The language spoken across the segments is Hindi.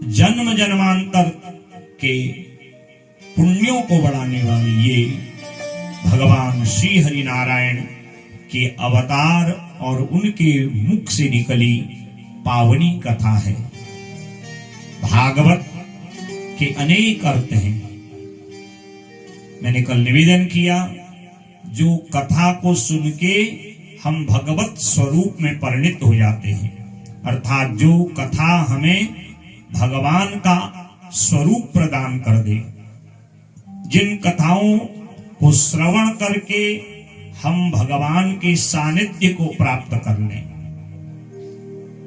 जन्म जन्मांतर के पुण्यों को बढ़ाने वाली ये भगवान श्री हरि नारायण के अवतार और उनके मुख से निकली पावनी कथा है। भागवत के अनेक अर्थ हैं। मैंने कल निवेदन किया, जो कथा को सुन के हम भगवत स्वरूप में परिणित हो जाते हैं, अर्थात जो कथा हमें भगवान का स्वरूप प्रदान कर दे, जिन कथाओं को श्रवण करके हम भगवान के सानिध्य को प्राप्त कर लें,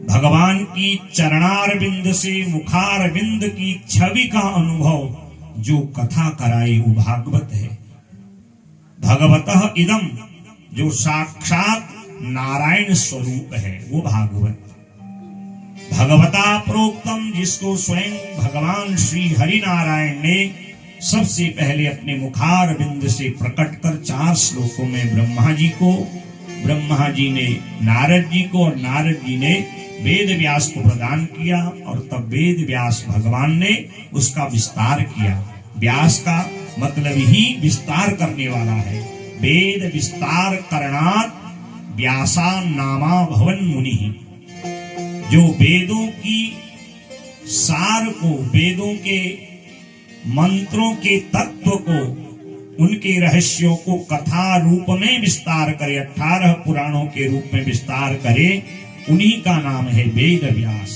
भगवान की चरणार बिंद से मुखार बिंद की छवि का अनुभव जो कथा कराए वो भागवत है। भगवतः इदम, जो साक्षात नारायण स्वरूप है वो भागवत। भगवता प्रोक्तम, जिसको स्वयं भगवान श्री हरि नारायण ने सबसे पहले अपने मुखार बिंद से प्रकट कर 4 श्लोकों में ब्रह्मा जी को, ब्रह्मा जी ने नारद जी को और नारद जी ने वेद व्यास को प्रदान किया, और तब वेद व्यास भगवान ने उसका विस्तार किया। व्यास का मतलब ही विस्तार करने वाला है। वेद विस्तार करणात् व्यासा नामा भवन मुनि। जो वेदों की सार को, वेदों के मंत्रों के तत्व को, उनके रहस्यों को कथा रूप में विस्तार करे, 18 पुराणों के रूप में विस्तार करे, उन्हीं का नाम है वेद व्यास।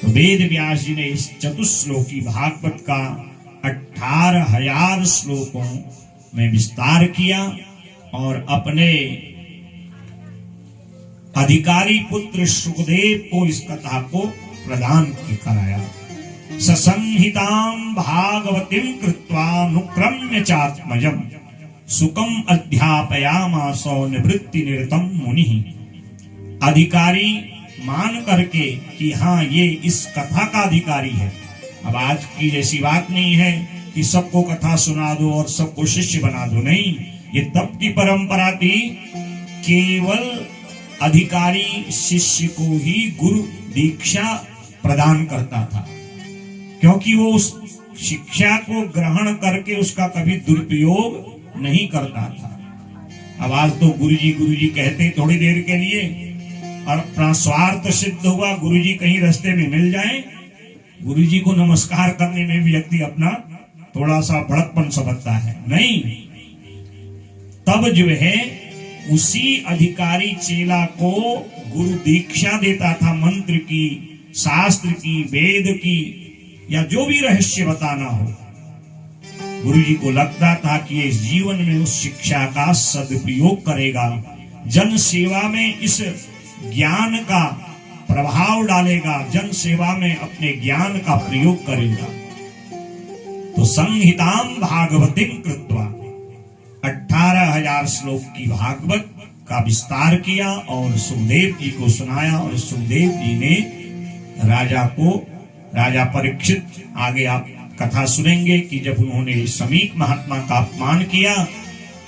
तो वेद व्यास जी ने इस चतुश्लोकी भागवत का 18,000 श्लोकों में विस्तार किया और अपने अधिकारी पुत्र सुखदेव को इस कथा को प्रदान कराया। ससंहितां भागवतीं कृत्वा नुक्रम्य चात्मजं सुकम अध्यापयामासो निवृत्ति निरतम मुनिः। अधिकारी मान करके कि हाँ ये इस कथा का अधिकारी है। अब आज की जैसी बात नहीं है कि सबको कथा सुना दो और सबको शिष्य बना दो, नहीं, ये तब की परंपरा थी। केवल अधिकारी शिष्य को ही गुरु दीक्षा प्रदान करता था, क्योंकि वो उस शिक्षा को ग्रहण करके उसका कभी दुरुपयोग नहीं करता था। अब आज तो गुरुजी कहते थोड़ी देर के लिए, और अपना स्वार्थ सिद्ध हुआ, गुरुजी कहीं रास्ते में मिल जाए, गुरुजी को नमस्कार करने में भी व्यक्ति अपना थोड़ा सा भड़कपन समझता है। नहीं, तब जो है उसी अधिकारी चेला को गुरु दीक्षा देता था, मंत्र की, शास्त्र की, वेद की, या जो भी रहस्य बताना हो। गुरुजी को लगता था कि ये जीवन में उस शिक्षा का सदुपयोग करेगा, जन सेवा में इस ज्ञान का प्रभाव डालेगा, जन सेवा में अपने ज्ञान का प्रयोग करेगा। तो संहितां भागवतीं कृत्वा 18,000 श्लोक की भागवत का विस्तार किया और सुखदेव जी को सुनाया। और सुखदेव जी ने राजा परीक्षित, आगे आप कथा सुनेंगे कि जब उन्होंने समीक महात्मा का अपमान किया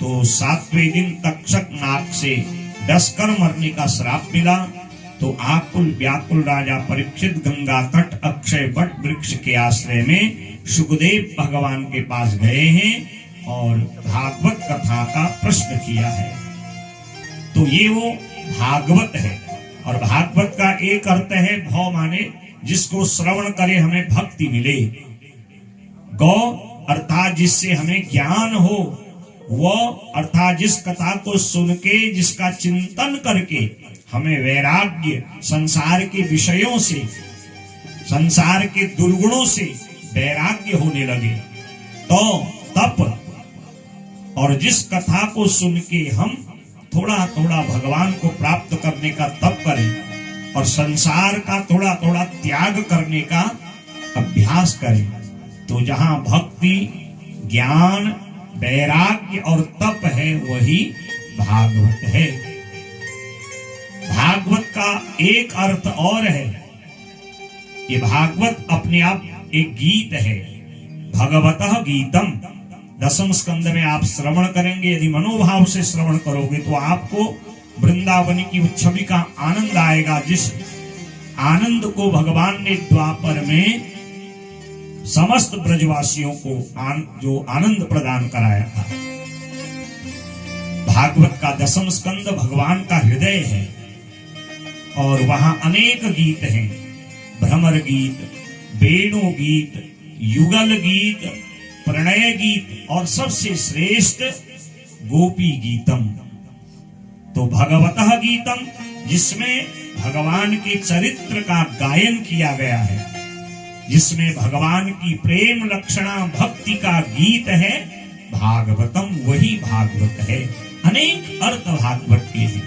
तो 7वें दिन तक्षक नाग से डसकर मरने का श्राप मिला। तो आकुल व्याकुल राजा परीक्षित गंगा तट अक्षय वट वृक्ष के आश्रय में सुखदेव भगवान के पास गए हैं और भागवत कथा का प्रश्न किया है। तो ये वो भागवत है। और भागवत का एक अर्थ है भव, माने जिसको श्रवण करे हमें भक्ति मिले। गौ अर्थात जिससे हमें ज्ञान हो, वो अर्थात जिस कथा को सुन के, जिसका चिंतन करके हमें वैराग्य, संसार के विषयों से, संसार के दुर्गुणों से वैराग्य होने लगे, तो तप, और जिस कथा को सुन के हम थोड़ा थोड़ा भगवान को प्राप्त करने का तप करें और संसार का थोड़ा थोड़ा त्याग करने का अभ्यास करें, तो जहां भक्ति, ज्ञान, वैराग्य और तप है वही भागवत है। भागवत का एक अर्थ और है, ये भागवत अपने आप एक गीत है। भगवतः गीतम, 10वें स्कंद में आप श्रवण करेंगे, यदि मनोभाव से श्रवण करोगे तो आपको वृंदावन की छवि का आनंद आएगा। जिस आनंद को भगवान ने द्वापर में समस्त ब्रजवासियों को जो आनंद प्रदान कराया था। भागवत का 10वां स्कंद भगवान का हृदय है और वहां अनेक गीत हैं, भ्रमर गीत, वेणु गीत, युगल गीत, प्रणय गीत और सबसे श्रेष्ठ गोपी गीतम। तो भगवतः गीतम, जिसमें भगवान के चरित्र का गायन किया गया है, जिसमें भगवान की प्रेम लक्षणा भक्ति का गीत है, भागवतम वही भागवत है। अनेक अर्थ भागवत के हैं।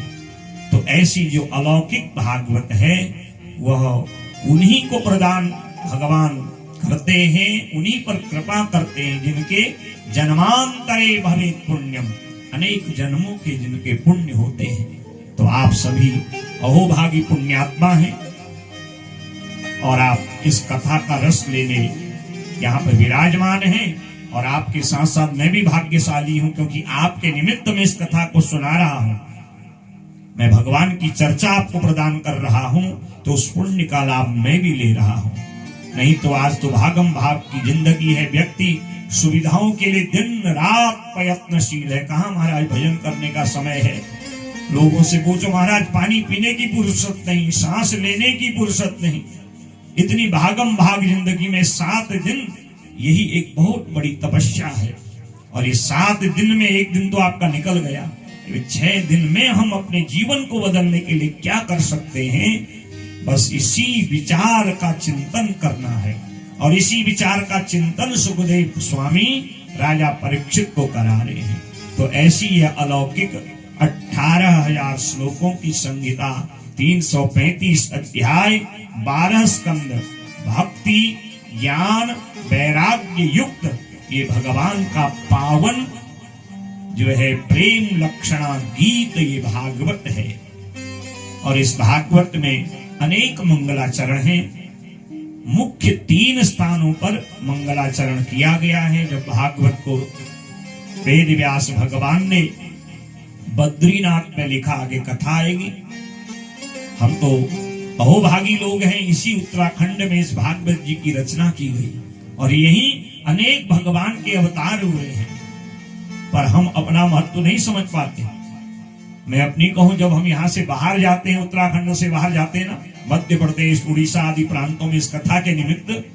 तो ऐसी जो अलौकिक भागवत है वह उन्हीं को प्रदान भगवान करते हैं, उन्हीं पर कृपा करते हैं जिनके जन्मांतरे भवेत् पुण्यम, अनेक जन्मों के जिनके पुण्य होते हैं। तो आप सभी अहोभागी पुण्यात्मा हैं और आप इस कथा का रस लेने यहाँ पर विराजमान हैं। और आपके साथ साथ मैं भी भाग्यशाली हूं, क्योंकि आपके निमित्त में इस कथा को सुना रहा हूं। मैं भगवान की चर्चा आपको प्रदान कर रहा हूं, तो उस पुण्य का लाभ मैं भी ले रहा हूं। नहीं तो आज तो भागम भाग की जिंदगी है, व्यक्ति सुविधाओं के लिए दिन रात प्रयत्नशील है। कहाँ महाराज भजन करने का समय है? लोगों से पूछो महाराज, पानी पीने की फुर्सत नहीं, सांस लेने की फुर्सत नहीं। इतनी भागम भाग जिंदगी में 7 दिन, यही एक बहुत बड़ी तपस्या है। और ये 7 दिन में एक दिन तो आपका निकल गया, 6 दिन में हम अपने जीवन को बदलने के लिए क्या कर सकते हैं? बस इसी विचार का चिंतन करना है। और इसी विचार का चिंतन सुखदेव स्वामी राजा परीक्षित को करा रहे हैं। तो ऐसी यह अलौकिक 18,000 श्लोकों की संहिता, 335 अध्याय, 12 स्कंद, भक्ति ज्ञान वैराग्य युक्त ये भगवान का पावन जो है प्रेम लक्षणा गीत, ये भागवत है। और इस भागवत में अनेक मंगलाचरण हैं। मुख्य 3 स्थानों पर मंगलाचरण किया गया है। जब भागवत को वेद व्यास भगवान ने बद्रीनाथ में लिखा, आगे कथा आएगी। हम तो अहोभागी लोग हैं, इसी उत्तराखंड में इस भागवत जी की रचना की गई और यही अनेक भगवान के अवतार हुए हैं। पर हम अपना महत्व नहीं समझ पाते। मैं अपनी कहूं, जब हम यहाँ से बाहर जाते हैं, उत्तराखंड से बाहर जाते हैं ना, मध्य प्रदेश, उड़ीसा आदि प्रांतों में इस कथा के निमित्त,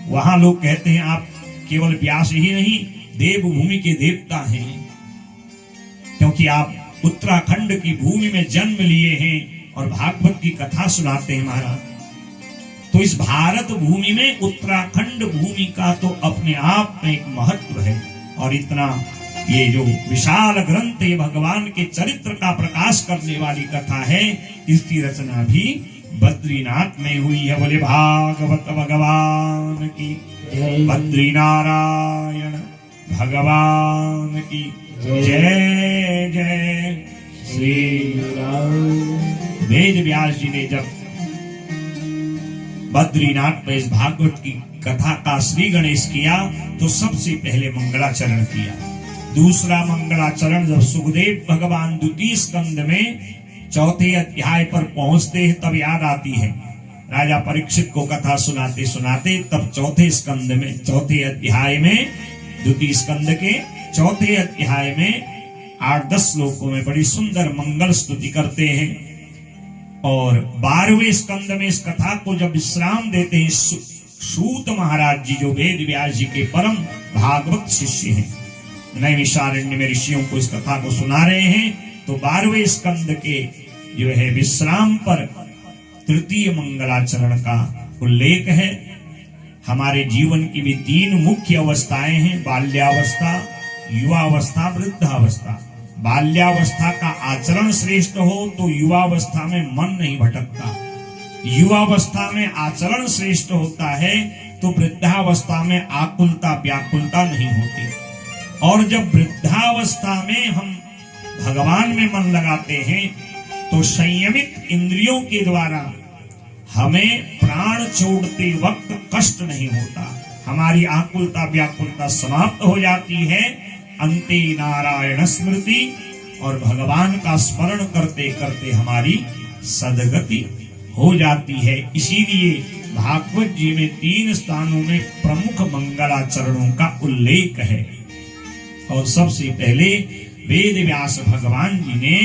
वहां लोग कहते हैं आप केवल व्यास ही नहीं, देवभूमि के देवता हैं, क्योंकि आप उत्तराखंड की भूमि में जन्म लिए हैं और भागवत की कथा सुनाते हैं महाराज। तो इस भारत भूमि में उत्तराखंड भूमि का तो अपने आप में एक महत्व है। और इतना ये जो विशाल ग्रंथ, ये भगवान के चरित्र का प्रकाश करने वाली कथा है, इसकी रचना भी बद्रीनाथ में हुई है। बोले भागवत भगवान की, बद्री नारायण भगवान की जय जय श्री राम। वेद व्यास जी ने जब बद्रीनाथ में इस भागवत की कथा का श्री गणेश किया, तो सबसे पहले मंगलाचरण किया। दूसरा मंगलाचरण जब सुखदेव भगवान 2 स्कंद में 4थे अध्याय पर पहुंचते हैं, तब याद आती है। राजा परीक्षित को कथा सुनाते सुनाते तब 4थे स्कंद में, 4थे अध्याय में, 2 स्कंद के 4थे अध्याय में 8-10 श्लोकों में बड़ी सुंदर मंगल स्तुति करते हैं। और 12वें स्कंद में इस कथा को जब विश्राम देते हैं, सूत महाराज जी जो वेद व्यास जी के परम भागवत शिष्य हैं, नैमिषारण्य में ऋषियों को इस कथा को सुना रहे हैं। तो 12वें स्कंद के जो है विश्राम पर 3 मंगलाचरण का उल्लेख है। हमारे जीवन की भी 3 मुख्य अवस्थाएं हैं, बाल्यावस्था, युवावस्था, वृद्धावस्था। बाल्यावस्था का आचरण श्रेष्ठ हो तो युवावस्था में मन नहीं भटकता, युवावस्था में आचरण श्रेष्ठ होता है तो वृद्धावस्था में आकुलता व्याकुलता नहीं होती। और जब वृद्धावस्था में हम भगवान में मन लगाते हैं तो संयमित इंद्रियों के द्वारा हमें प्राण छोड़ते वक्त कष्ट नहीं होता, हमारी आकुलता व्याकुलता समाप्त हो जाती है। अंते नारायण स्मृति, और भगवान का स्मरण करते करते हमारी सदगति हो जाती है। इसीलिए भागवत जी में 3 स्थानों में प्रमुख मंगलाचरणों का उल्लेख है। और सबसे पहले वेद व्यास भगवान जी ने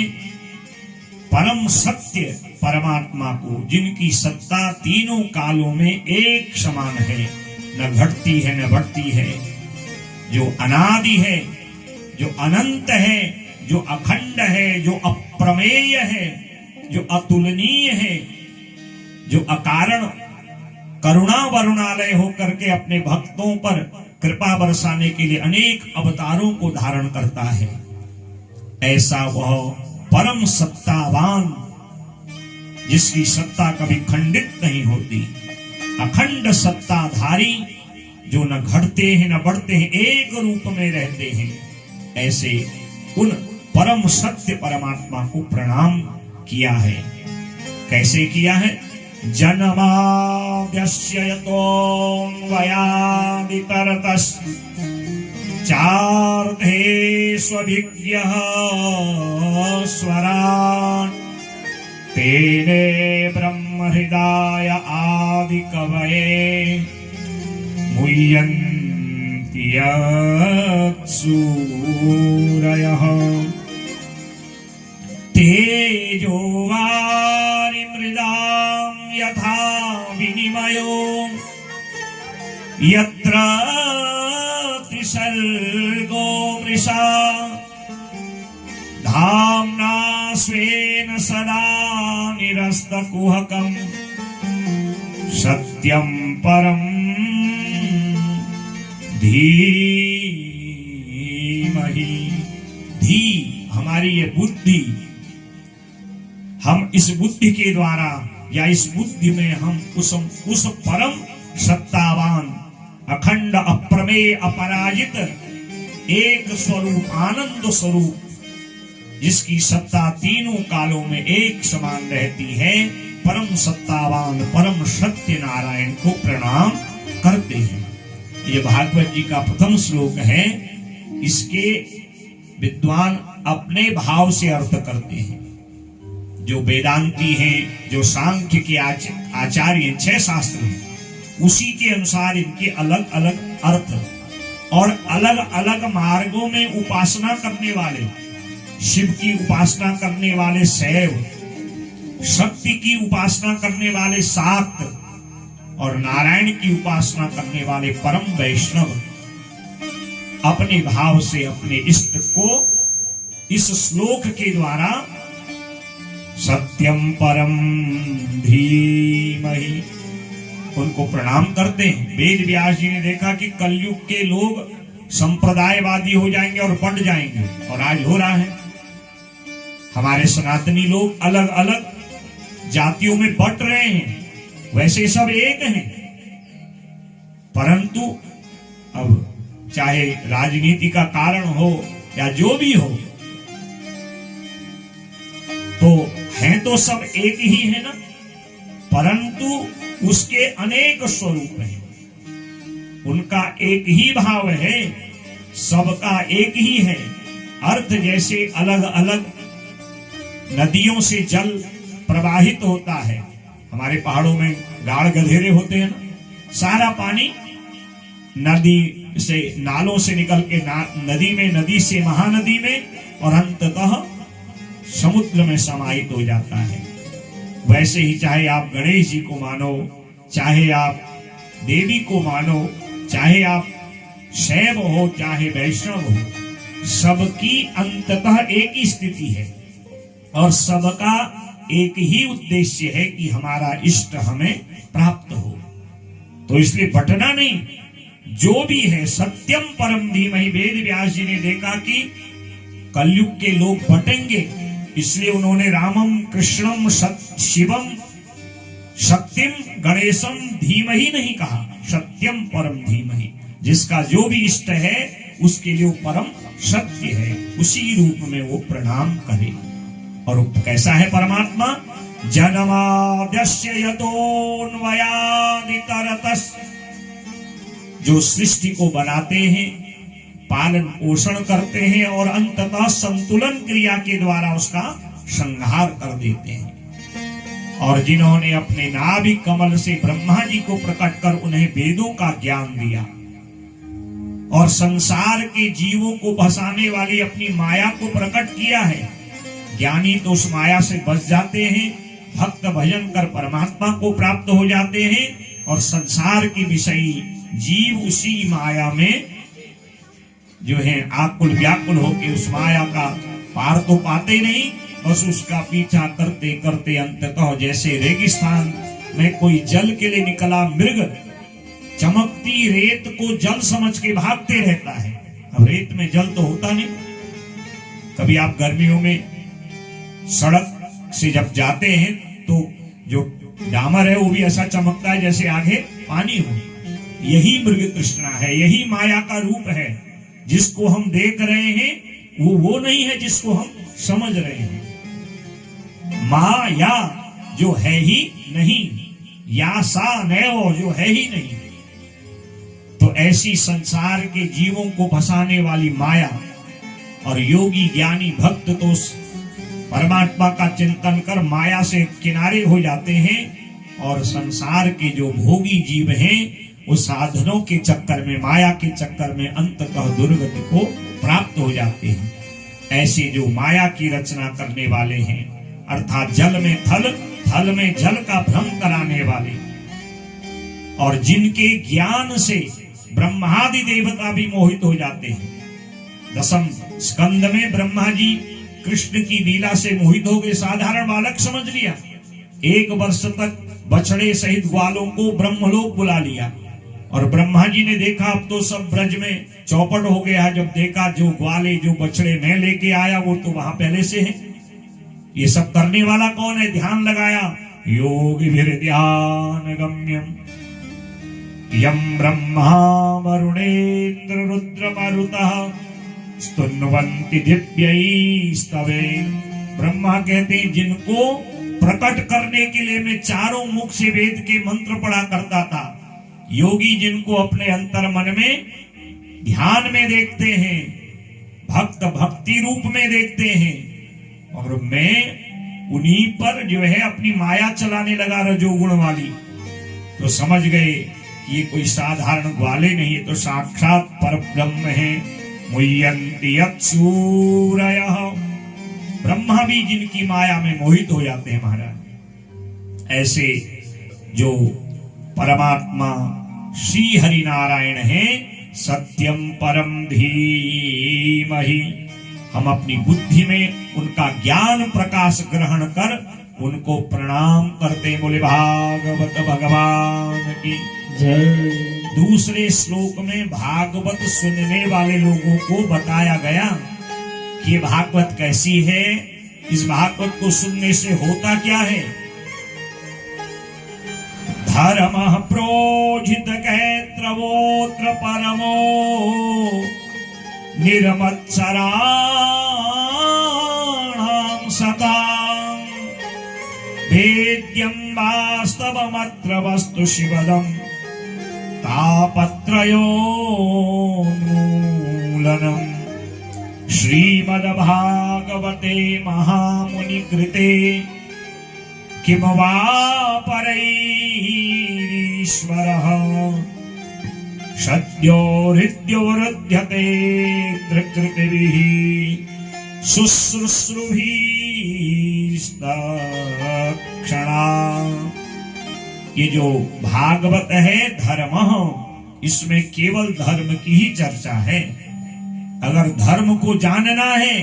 परम सत्य परमात्मा को, जिनकी सत्ता तीनों कालों में एक समान है, न घटती है न बढ़ती है, जो अनादि है, जो अनंत है, जो अखंड है, जो अप्रमेय है, जो अतुलनीय है, जो अकारण करुणा वरुणालय होकर के अपने भक्तों पर कृपा बरसाने के लिए अनेक अवतारों को धारण करता है, ऐसा वह परम सत्तावान, जिसकी सत्ता कभी खंडित नहीं होती, अखंड सत्ताधारी, जो न घटते हैं न बढ़ते हैं, एक रूप में रहते हैं, ऐसे उन परम सत्य परमात्मा को प्रणाम किया है। कैसे किया है? जन्माद्यस्य यतोऽन्वयादितरतश्च चार्थेष्वभिज्ञः स्वरान् तेने ब्रह्महृदाय आदिकवये मुह्यन्ति यत्सूरयः तेजो वारिमृदां यथा विनिमयो यत्र त्रिसर्गो मृषा धाम्ना स्वेन सदा निरस्तकुहकम् सत्यं परं धीमहि। धी हमारी ये बुद्धि, हम इस बुद्धि के द्वारा या इस बुद्धि में हम उस परम सत्तावान अखंड अप्रमेय अपराजित एक स्वरूप आनंद स्वरूप, जिसकी सत्ता तीनों कालों में एक समान रहती है, परम सत्तावान परम सत्य नारायण को प्रणाम करते हैं। ये भागवत जी का प्रथम श्लोक है। इसके विद्वान अपने भाव से अर्थ करते हैं। जो वेदांती हैं, जो सांख्य के आचार्य 6 शास्त्र हैं, उसी के अनुसार इनके अलग अलग अर्थ और अलग अलग मार्गों में उपासना करने वाले, शिव की उपासना करने वाले शैव, शक्ति की उपासना करने वाले शाक्त और नारायण की उपासना करने वाले परम वैष्णव अपने भाव से अपने इष्ट को इस श्लोक के द्वारा सत्यम परम धीमहि उनको प्रणाम करते हैं। वेद व्यास जी ने देखा कि कलयुग के लोग संप्रदायवादी हो जाएंगे और बंट जाएंगे, और आज हो रहा है। हमारे सनातनी लोग अलग अलग जातियों में बंट रहे हैं, वैसे सब एक हैं, परंतु अब चाहे राजनीति का कारण हो या जो भी हो, तो हैं तो सब एक ही है ना, परंतु उसके अनेक स्वरूप हैं, उनका एक ही भाव है, सबका एक ही है। अर्थ जैसे अलग अलग नदियों से जल प्रवाहित होता है, हमारे पहाड़ों में गाढ़ गधेरे होते हैं ना, सारा पानी नदी से नालों से निकल के नदी में, नदी से महानदी में और अंततः समुद्र में समाहित हो जाता है। वैसे ही चाहे आप गणेश जी को मानो, चाहे आप देवी को मानो, चाहे आप शैव हो चाहे वैष्णव हो, सबकी अंततः एक ही स्थिति है और सबका एक ही उद्देश्य है कि हमारा इष्ट हमें प्राप्त हो। तो इसलिए बटना नहीं, जो भी है सत्यम परम धीमहि। वेद व्यास जी ने देखा कि कलयुग के लोग बटेंगे, इसलिए उन्होंने रामम कृष्णम शिवम सत्यम गणेशम धीमहि नहीं कहा, सत्यम परम धीमहि। जिसका जो भी इष्ट है उसके लिए वो परम सत्य है, उसी रूप में वो प्रणाम करे। और कैसा है परमात्मा? जन्माद्यस्य यतोऽन्वयादितरतश्च, जो सृष्टि को बनाते हैं, पालन पोषण करते हैं और अंततः संतुलन क्रिया के द्वारा उसका संहार कर देते हैं। और जिन्होंने अपने नाभि कमल से ब्रह्मा जी को प्रकट कर उन्हें वेदों का ज्ञान दिया और संसार के जीवों को फंसाने वाली अपनी माया को प्रकट किया है। ज्ञानी तो उस माया से बच जाते हैं, भक्त भजन कर परमात्मा को प्राप्त हो जाते हैं, और संसार के विषयी जीव उसी माया में जो है आकुल व्याकुल होकर उस माया का पार तो पाते नहीं, बस उसका पीछा करते करते अंततः जैसे रेगिस्तान में कोई जल के लिए निकला मृग चमकती रेत को जल समझ के भागते रहता है। अब रेत में जल तो होता नहीं। कभी आप गर्मियों में सड़क से जब जाते हैं तो जो डामर है वो भी ऐसा चमकता है जैसे आगे पानी हो। यही मृग तृष्णा है, यही माया का रूप है। जिसको हम देख रहे हैं वो नहीं है जिसको हम समझ रहे हैं। माया जो है ही नहीं, या सा नैव जो है ही नहीं। तो ऐसी संसार के जीवों को फंसाने वाली माया, और योगी ज्ञानी भक्त तो परमात्मा का चिंतन कर माया से किनारे हो जाते हैं, और संसार के जो भोगी जीव हैं वो साधनों के चक्कर में, माया के चक्कर में अंततः दुर्गति को प्राप्त हो जाते हैं। ऐसे जो माया की रचना करने वाले हैं, अर्थात जल में थल, थल में जल का भ्रम कराने वाले, और जिनके ज्ञान से ब्रह्मादि देवता भी मोहित हो जाते हैं। दसम स्कंद में ब्रह्मा जी कृष्ण की लीला से मोहित हो गए, साधारण बालक समझ लिया। 1 वर्ष तक बछड़े सहित ग्वालों को ब्रह्मलोक बुला लिया, और ब्रह्मा जी ने देखा अब तो सब ब्रज में चौपट हो गया। जब देखा जो ग्वाले जो बछड़े मैं लेके आया वो तो वहां पहले से है। ये सब करने वाला कौन है? ध्यान लगाया। योगी ध्यान गम्यम यम ब्रह्मा वरुणेन्द्र रुद्र मरुतः स्तुन्वन्ति दिव्यैस्तवे। ब्रह्मा कहते हैं जिनको प्रकट करने के लिए मैं चारों मुख से वेद के मंत्र पढ़ा करता था। योगी जिनको अपने अंतर मन में ध्यान में देखते हैं, भक्त भक्ति रूप में देखते हैं, और मैं उन्हीं पर जो है अपनी माया चलाने लगा रजोगुण वाली, तो समझ गए ये कोई साधारण ग्वाले नहीं है, तो साक्षात परब्रह्म है। मुह्यन्ति यत्सूरयः। ब्रह्मा भी जिनकी माया में मोहित हो जाते हैं महाराज। ऐसे जो परमात्मा श्री हरि नारायण है, सत्यम परम धीमहि। हम अपनी बुद्धि में उनका ज्ञान प्रकाश ग्रहण कर उनको प्रणाम करते। बोले भागवत भगवान की जय। दूसरे श्लोक में भागवत सुनने वाले लोगों को बताया गया कि भागवत कैसी है, इस भागवत को सुनने से होता क्या है। धर्म प्रोजित कैत्रवोत्र परमो निर्मत्सराणां सदा वेद्यं वास्तवमत्र वस्तु शिवदम् तापत्रयोन्मूलनम्। श्रीमद्भागवते महामुनिकृते किम वा परैरीश्वरः सद्यो हृद्योरुध्यते त्रिकृतिभिः शुश्रूषुभिस्तक्षणा। ये जो भागवत है धर्म, इसमें केवल धर्म की ही चर्चा है। अगर धर्म को जानना है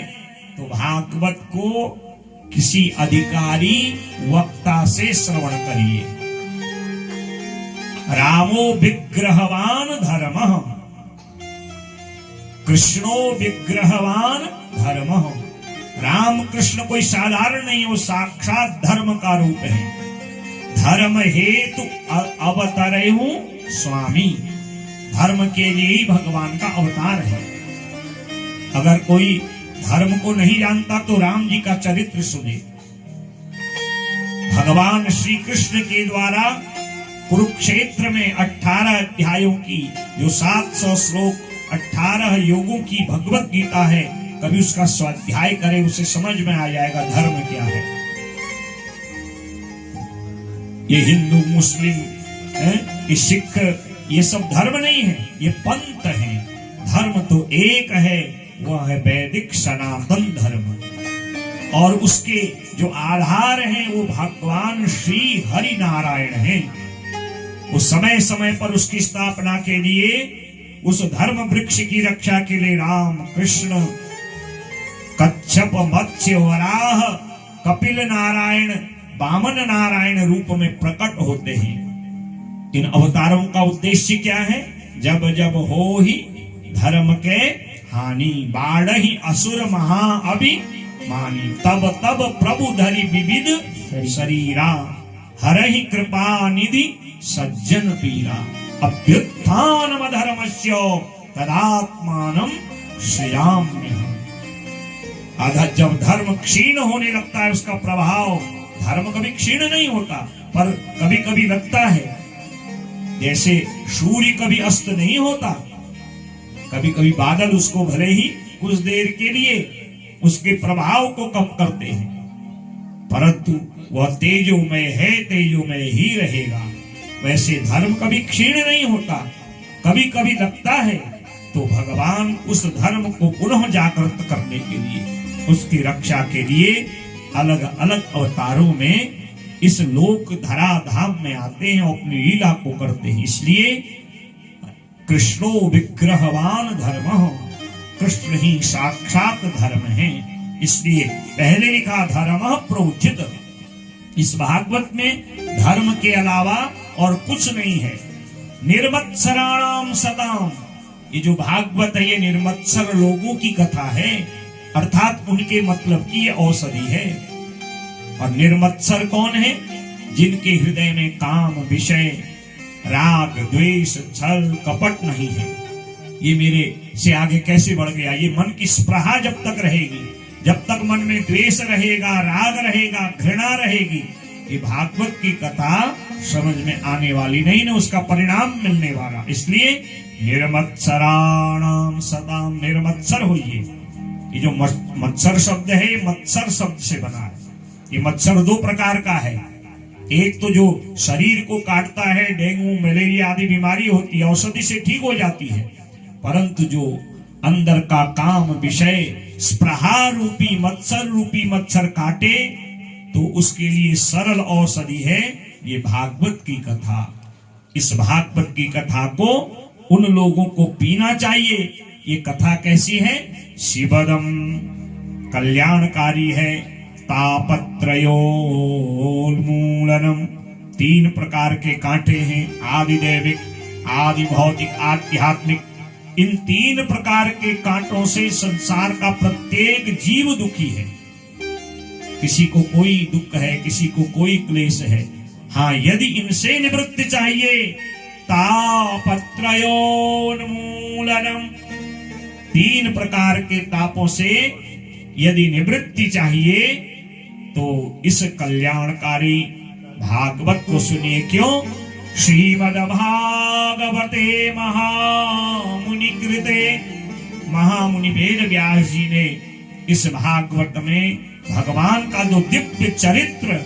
तो भागवत को किसी अधिकारी वक्ता से श्रवण करिए। रामो विग्रहवान धर्मः, कृष्णो विग्रहवान धर्मः। राम कृष्ण कोई साधारण नहीं, वो साक्षात धर्म का रूप है। धर्म हेतु अवतरेहु स्वामी। धर्म के लिए ही भगवान का अवतार है। अगर कोई धर्म को नहीं जानता तो राम जी का चरित्र सुने। भगवान श्री कृष्ण के द्वारा कुरुक्षेत्र में 18 अध्यायों की जो 700 श्लोक 18 योगों की भगवत गीता है, कभी उसका स्वाध्याय करे, उसे समझ में आ जाएगा धर्म क्या है। ये हिंदू मुस्लिम है, ये सिख, ये सब धर्म नहीं है, ये पंथ है। धर्म तो एक है, वह है वैदिक सनातन धर्म, और उसके जो आधार हैं वो भगवान श्री हरि नारायण हैं। वो समय समय पर उसकी स्थापना के लिए, उस धर्म वृक्ष की रक्षा के लिए राम कृष्ण कच्छप मत्स्य वराह कपिल नारायण वामन नारायण रूप में प्रकट होते हैं। इन अवतारों का उद्देश्य क्या है? जब जब हो ही धर्म के हानि, बाढ़ ही असुर महा अभिमानी, तब तब प्रभु धरि विविध शरीरा, हरहि कृपा निधि सज्जन पीरा, अभ्युत्थानम धर्मस्य तदात्मानं सृजाम्यहम्। आधा जब धर्म क्षीण होने लगता है, उसका प्रभाव, धर्म कभी क्षीण नहीं होता पर कभी कभी लगता है, जैसे सूर्य कभी अस्त नहीं होता, कभी कभी बादल उसको भले ही कुछ देर के लिए उसके प्रभाव को कम करते हैं, परंतु वह तेजोमय है, तेजोमय ही रहेगा। वैसे धर्म कभी क्षीण नहीं होता, कभी कभी लगता है, तो भगवान उस धर्म को पुनः जागृत करने के लिए, उसकी रक्षा के लिए अलग अलग अवतारों में इस लोक धराधाम में आते हैं, अपनी लीला को करते हैं। इसलिए कृष्णो विग्रहवान धर्म, कृष्ण ही साक्षात धर्म है। इसलिए पहले लिखा धर्म प्रोचित। इस भागवत में धर्म के अलावा और कुछ नहीं है। निर्मत्सराणाम सदाम, ये जो भागवत है ये निर्मत्सर लोगों की कथा है, अर्थात उनके मतलब की ये औषधि है। और निर्मत्सर कौन है? जिनके हृदय में काम, विषय, राग, द्वेष, छल, कपट नहीं है। ये मेरे से आगे कैसे बढ़ गया? ये मन की स्पृहा जब तक रहेगी, जब तक मन में द्वेष रहेगा, राग रहेगा, घृणा रहेगी, ये भागवत की कथा समझ में आने वाली नहीं, ना उसका परिणाम मिलने वाला। इसलिए निर्मत्सराणाम सदाम, निर्मत्सर होइए। ये जो मत्सर शब्द है, ये मत्सर शब्द से बना है। ये मत्सर दो प्रकार का है। एक तो जो शरीर को काटता है, डेंगू, मलेरिया आदि बीमारी होती है, औषधि से ठीक हो जाती है, परंतु जो अंदर का काम, विषय, स्पृहा रूपी मत्सर रूपी मच्छर काटे, तो उसके लिए सरल औषधि है ये भागवत की कथा। इस भागवत की कथा को उन लोगों को पीना चाहिए। ये कथा कैसी है? शिवदम, कल्याणकारी है। तापत्रयोन्मूलनम, 3 प्रकार के कांटे हैं, आदि दैविक, आदि भौतिक, आध्यात्मिक। इन 3 प्रकार के कांटों से संसार का प्रत्येक जीव दुखी है। किसी को कोई दुख है, किसी को कोई क्लेश है। हाँ, यदि इनसे निवृत्ति चाहिए, तापत्रयोन्मूलनम, 3 प्रकार के तापों से यदि निवृत्ति चाहिए तो इस कल्याणकारी भागवत को सुनिए। क्यों? श्रीमद्भागवते महामुनि कृते, महामुनि वेद व्यास जी ने इस भागवत में भगवान का जो दिव्य चरित्र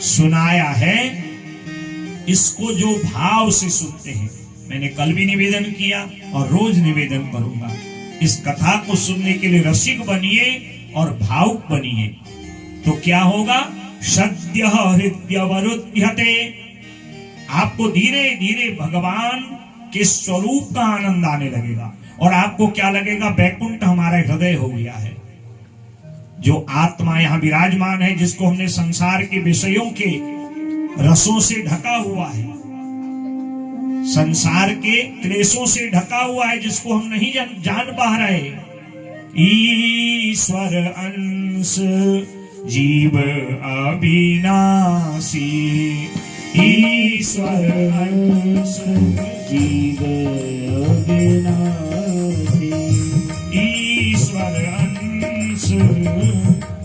सुनाया है, इसको जो भाव से सुनते हैं, मैंने कल भी निवेदन किया और रोज निवेदन करूंगा, इस कथा को सुनने के लिए रसिक बनिए और भावुक बनिए, तो क्या होगा? सद्य हृदयवरुध्यते, आपको धीरे धीरे भगवान के स्वरूप का आनंद आने लगेगा और आपको क्या लगेगा? वैकुंठ हमारा हृदय हो गया है। जो आत्मा यहाँ विराजमान है, जिसको हमने संसार के विषयों के रसों से ढका हुआ है, संसार के क्लेशों से ढका हुआ है, जिसको हम नहीं जान पा रहे, ईश्वर अंश जीव अविनाशी, ईश्वर अंश जीव अविनाशी, ईश्वर अंश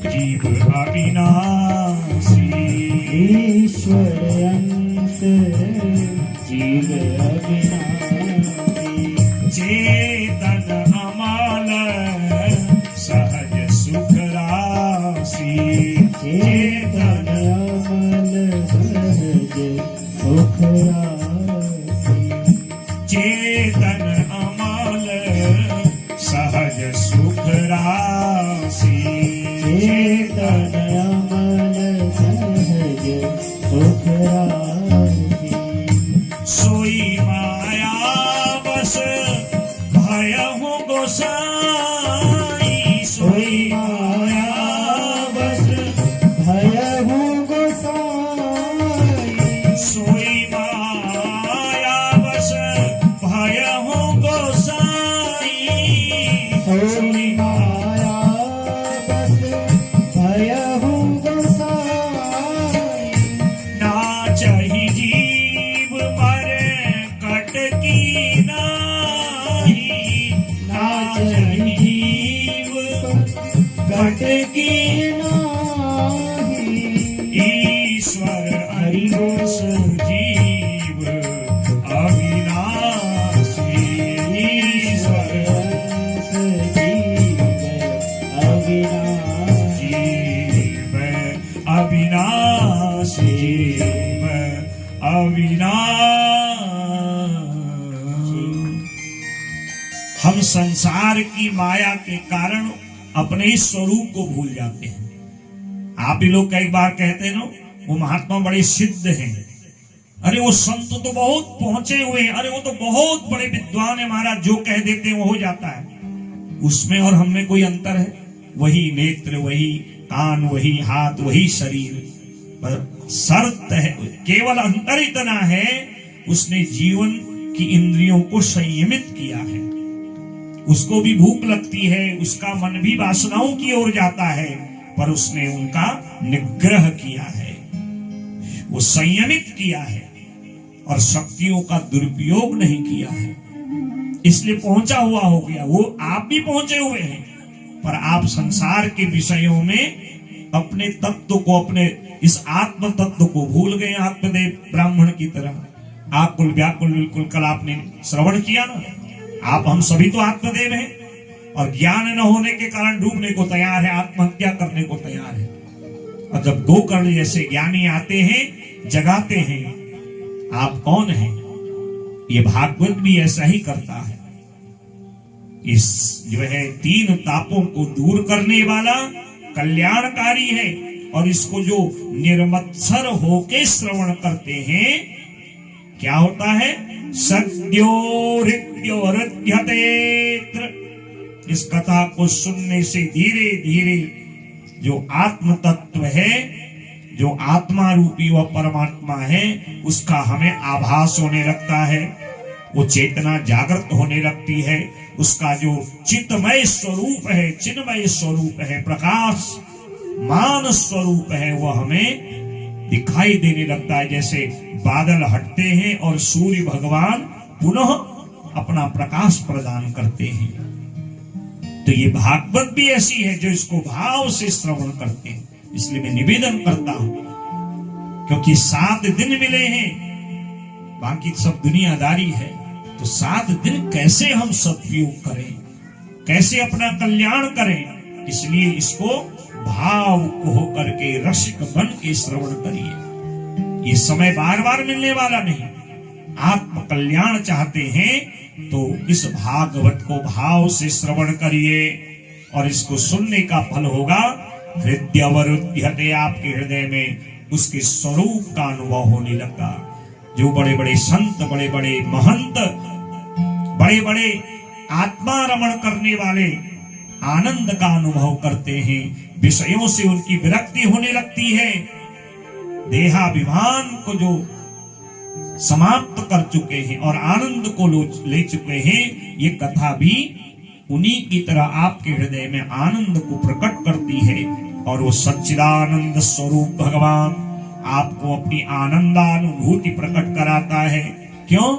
जीव अविनाशी, ईश्वर अंश जीव अविनाशी, चेतन अमल सहज सुख राशि, चेतन अमल सहज चेतन अमल सहज सुख राशि। चेतन अमल सहज सुख राशि। सोई माया बस भयहु गोसाई। सोई माया बस भयहु गोसाई। सोई माया बस भयहु गोसाई। सोई माया बस भयहु गोसाई। नाचहि जीव मरे कटकी नाही। नाचहि जीव कटकी नाही। ईश्वर हरिवश जीव अविनाशी। ईश्वर जीव अविनाशी। जीव अविनाशी। जीव अविनाशी। हम संसार की माया के कारण अपने ही स्वरूप को भूल जाते हैं। आप ही लोग कई बार कहते हैं ना, वो महात्मा बड़े सिद्ध हैं, अरे वो संत तो बहुत पहुंचे हुए हैं, अरे वो तो बहुत बड़े विद्वान है महाराज, जो कह देते हैं वो हो जाता है। उसमें और हम में कोई अंतर है? वही नेत्र, वही कान, वही हाथ, वही शरीर, पर शर्त है, केवल अंतर इतना है उसने जीवन की इंद्रियों को संयमित किया है। उसको भी भूख लगती है, उसका मन भी वासनाओं की ओर जाता है, पर उसने उनका निग्रह किया है, वो संयमित किया है और शक्तियों का दुरुपयोग नहीं किया है, इसलिए पहुंचा हुआ हो गया। वो आप भी पहुंचे हुए हैं, पर आप संसार के विषयों में अपने तत्व को, अपने इस आत्म तत्व को भूल गए। आत्मदेव ब्राह्मण की तरह आकुल व्याकुल बिल्कुल, कल आपने श्रवण किया ना, आप हम सभी तो आत्मदेव हैं और ज्ञान न होने के कारण डूबने को तैयार है, आत्महत्या करने को तैयार है। और जब दो कर्ण जैसे ज्ञानी आते हैं, जगाते हैं, आप कौन हैं? ये भागवत भी ऐसा ही करता है। इस जो है तीन तापों को दूर करने वाला कल्याणकारी है, और इसको जो निर्मत्सर होके श्रवण करते हैं, क्या होता है? सद्यो हृद्यो हृद्यतेत्र। इस कथा को सुनने से धीरे धीरे जो आत्म तत्व है, जो आत्मा रूपी वह परमात्मा है, उसका हमें आभास होने लगता है, वो चेतना जागृत होने लगती है, उसका जो चित्तमय स्वरूप है, चिन्मय स्वरूप है, प्रकाश मान स्वरूप है, वह हमें दिखाई देने लगता है। जैसे बादल हटते हैं और सूर्य भगवान पुनः अपना प्रकाश प्रदान करते हैं। तो ये भागवत भी ऐसी है जो इसको भाव से श्रवण करते हैं। इसलिए मैं निवेदन करता हूं, क्योंकि 7 दिन मिले हैं, बाकी सब दुनियादारी है, तो 7 दिन कैसे हम सदुपयोग करें, कैसे अपना कल्याण करें। इसलिए इसको भाव को होकर के रसिक बन के श्रवण करिए। ये समय बार बार मिलने वाला नहीं। आत्म कल्याण चाहते हैं तो इस भागवत को भाव से श्रवण करिए, और इसको सुनने का फल होगा हृदयवरुध्यते, आपके हृदय में उसके स्वरूप का अनुभव होने लगा। जो बड़े बड़े संत, बड़े बड़े महंत, बड़े बड़े आत्मा रमण करने वाले आनंद का अनुभव करते हैं, विषयों से उनकी विरक्ति होने लगती है, देहाभिमान को जो समाप्त कर चुके हैं और आनंद को ले चुके हैं, ये कथा भी उन्हीं की तरह आपके हृदय में आनंद को प्रकट करती है। और वो सच्चिदानंद स्वरूप भगवान आपको अपनी आनंदानुभूति प्रकट कराता है। क्यों?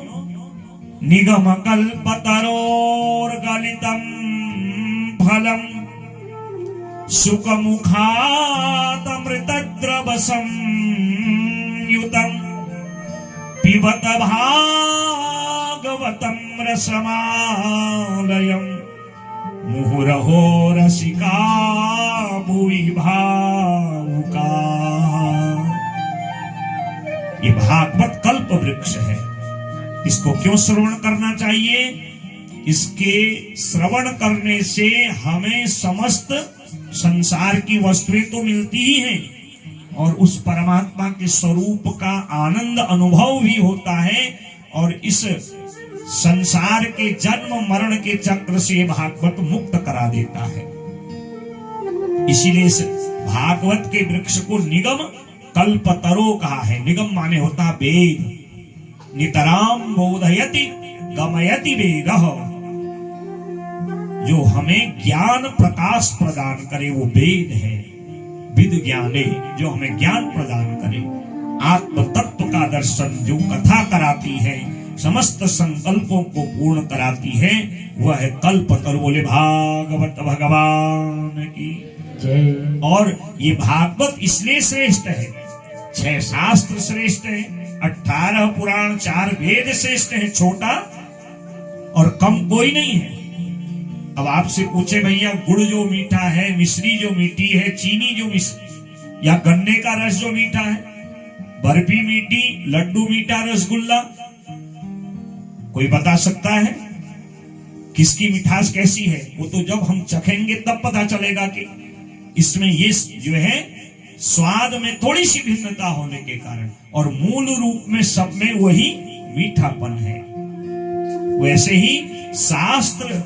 निगम कल्पतरोर गलितम फलम सुखमुखात् अमृतद्रवसं युतम् पिबत भागवतं रसमालयम् मुहुरहो रसिका भुवि भावुका। ये भागवत कल्प वृक्ष है, इसको क्यों श्रवण करना चाहिए? इसके श्रवण करने से हमें समस्त संसार की वस्तुएं तो मिलती ही हैं और उस परमात्मा के स्वरूप का आनंद अनुभव भी होता है और इस संसार के जन्म मरण के चक्र से भागवत मुक्त करा देता है। इसीलिए इस भागवत के वृक्ष को निगम कल्पतरो कहा है। निगम माने होता वेद। नितराम बोधयति गमयति वेदः, जो हमें ज्ञान प्रकाश प्रदान करे वो वेद है। विद ज्ञाने, जो हमें ज्ञान प्रदान करे। आत्म तत्व का दर्शन जो कथा कराती है, समस्त संकल्पों को पूर्ण कराती है, वह है कल्पतरु। बोले भागवत भगवान की जय। और ये भागवत इसलिए श्रेष्ठ है, 6 शास्त्र श्रेष्ठ है, 18 पुराण, 4 वेद श्रेष्ठ है। छोटा और कम कोई नहीं है। अब आपसे पूछे भैया, गुड़ जो मीठा है, मिश्री जो मीठी है, चीनी जो मिश्री, या गन्ने का रस जो मीठा है, बर्फी मीठी, लड्डू मीठा, रसगुल्ला, कोई बता सकता है किसकी मिठास कैसी है? वो तो जब हम चखेंगे तब पता चलेगा कि इसमें ये जो है स्वाद में थोड़ी सी भिन्नता होने के कारण, और मूल रूप में सब में वही मीठापन है। वैसे ही शास्त्र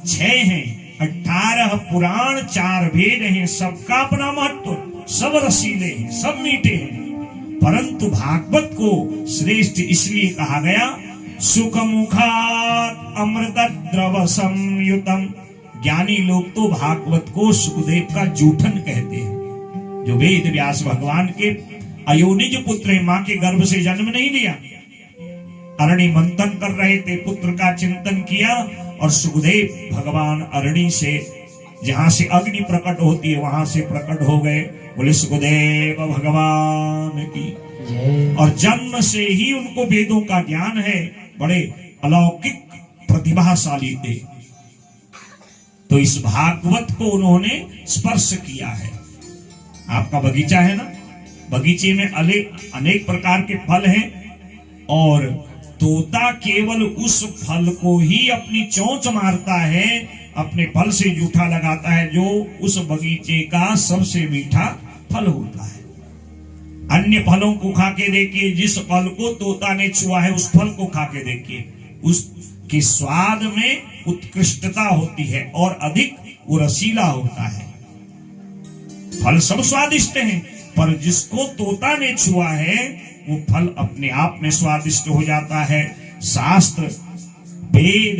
6 हैं, 18 पुराण, 4 वेद हैं, सबका अपना महत्व, सब रसीले हैं, सब मीठे हैं। परंतु भागवत को श्रेष्ठ इसलिए कहा गया, सुख मुखात अमृत द्रव संयुतम। ज्ञानी लोग तो भागवत को सुखदेव का जूठन कहते हैं, जो वेद व्यास भगवान के अयोनिज पुत्र हैं, मां के गर्भ से जन्म नहीं लिया। अरणी मंथन कर रहे थे, पुत्र का चिंतन किया और सुखदेव भगवान अरणी से, जहां से अग्नि प्रकट होती है, वहां से प्रकट हो गए। बोले सुखदेव भगवान की। और जन्म से ही उनको वेदों का ज्ञान है, बड़े अलौकिक प्रतिभाशाली थे। तो इस भागवत को उन्होंने स्पर्श किया है। आपका बगीचा है ना, बगीचे में अनेक प्रकार के फल हैं और तोता केवल उस फल को ही अपनी चोंच मारता है, अपने फल से जूठा लगाता है जो उस बगीचे का सबसे मीठा फल होता है। अन्य फलों को खा के देखिए, जिस फल को तोता ने छुआ है उस फल को खा के देखिए, उसके स्वाद में उत्कृष्टता होती है और अधिक वो रसीला होता है। फल सब स्वादिष्ट हैं, पर जिसको तोता ने छुआ है वो फल अपने आप में स्वादिष्ट हो जाता है। शास्त्र, वेद,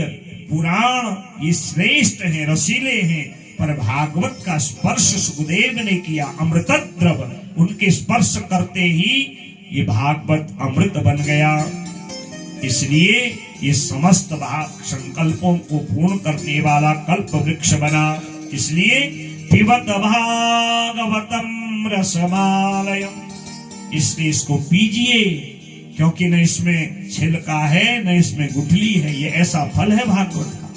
पुराण ये श्रेष्ठ हैं, रसीले हैं, पर भागवत का स्पर्श सुखदेव ने किया। अमृत द्रव, उनके स्पर्श करते ही ये भागवत अमृत बन गया। इसलिए ये समस्त संकल्पों को पूर्ण करने वाला कल्प वृक्ष बना। इसलिए पिबत भागवतम रसमालयम, इसलिए इसको पीजिए, क्योंकि न इसमें छिलका है न इसमें गुठली है। ये ऐसा फल है भागवत का,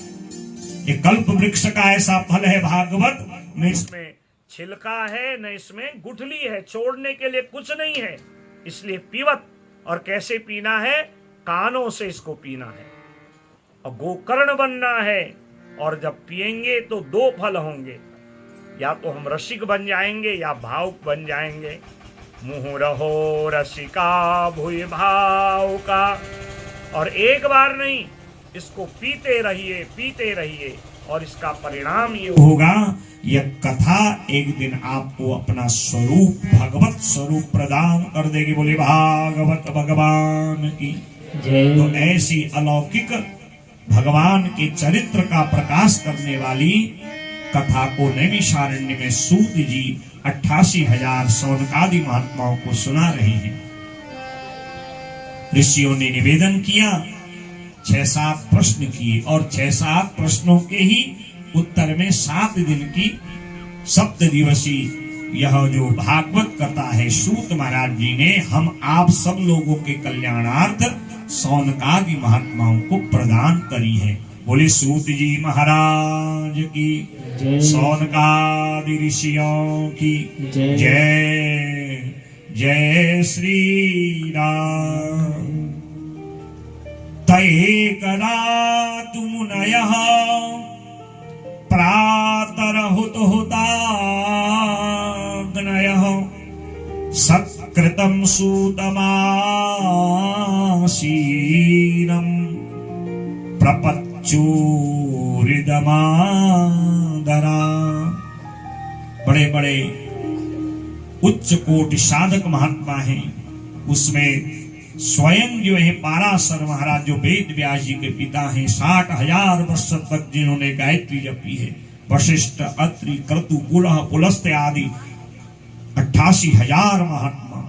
ये कल्प वृक्ष का ऐसा फल है भागवत। न इसमें छिलका है न इसमें गुठली है, छोड़ने के लिए कुछ नहीं है। इसलिए पीवत, और कैसे पीना है? कानों से इसको पीना है और गोकर्ण बनना है। और जब पिएंगे तो 2 फल होंगे, या तो हम रसिक बन जाएंगे या भावुक बन जाएंगे। मुँह रहो रसिका भूय भाव का। और एक बार नहीं, इसको पीते रहिए और इसका परिणाम ये होगा, यह कथा एक दिन आपको अपना स्वरूप, भगवत स्वरूप प्रदान कर देगी। बोले भागवत भगवान की जय। तो ऐसी अलौकिक भगवान के चरित्र का प्रकाश करने वाली कथा को नैमिषारण्य में सूत जी 88,000 सौनकादि महात्माओं को सुना रहे हैं। ऋषियों ने निवेदन किया, 6-7 प्रश्न किए और 6-7 प्रश्नों के ही उत्तर में 7 दिन की 7 दिवसीय यह जो भागवत कथा है, सूत महाराज जी ने हम आप सब लोगों के कल्याणार्थ सौनकादि महात्माओं को प्रदान करी है। बोले सूत जी महाराज की, सौनकादि ऋषियों की जय। जय श्री राम। तैकदा तु मुनयः प्रातरहुतहुताग्नयः सत्कृतं सूतमासीनं प्रपच्चूरिदमादरा। बड़े बड़े उच्च कोटि साधक महात्मा हैं, उसमें स्वयं जो है पाराशर महाराज जो वेद व्यास जी के पिता हैं, 60,000 वर्ष तक जिन्होंने गायत्री जपी है, वशिष्ठ, अत्रि, क्रतु, पुलह, पुलस्त्य आदि 88,000 महात्मा।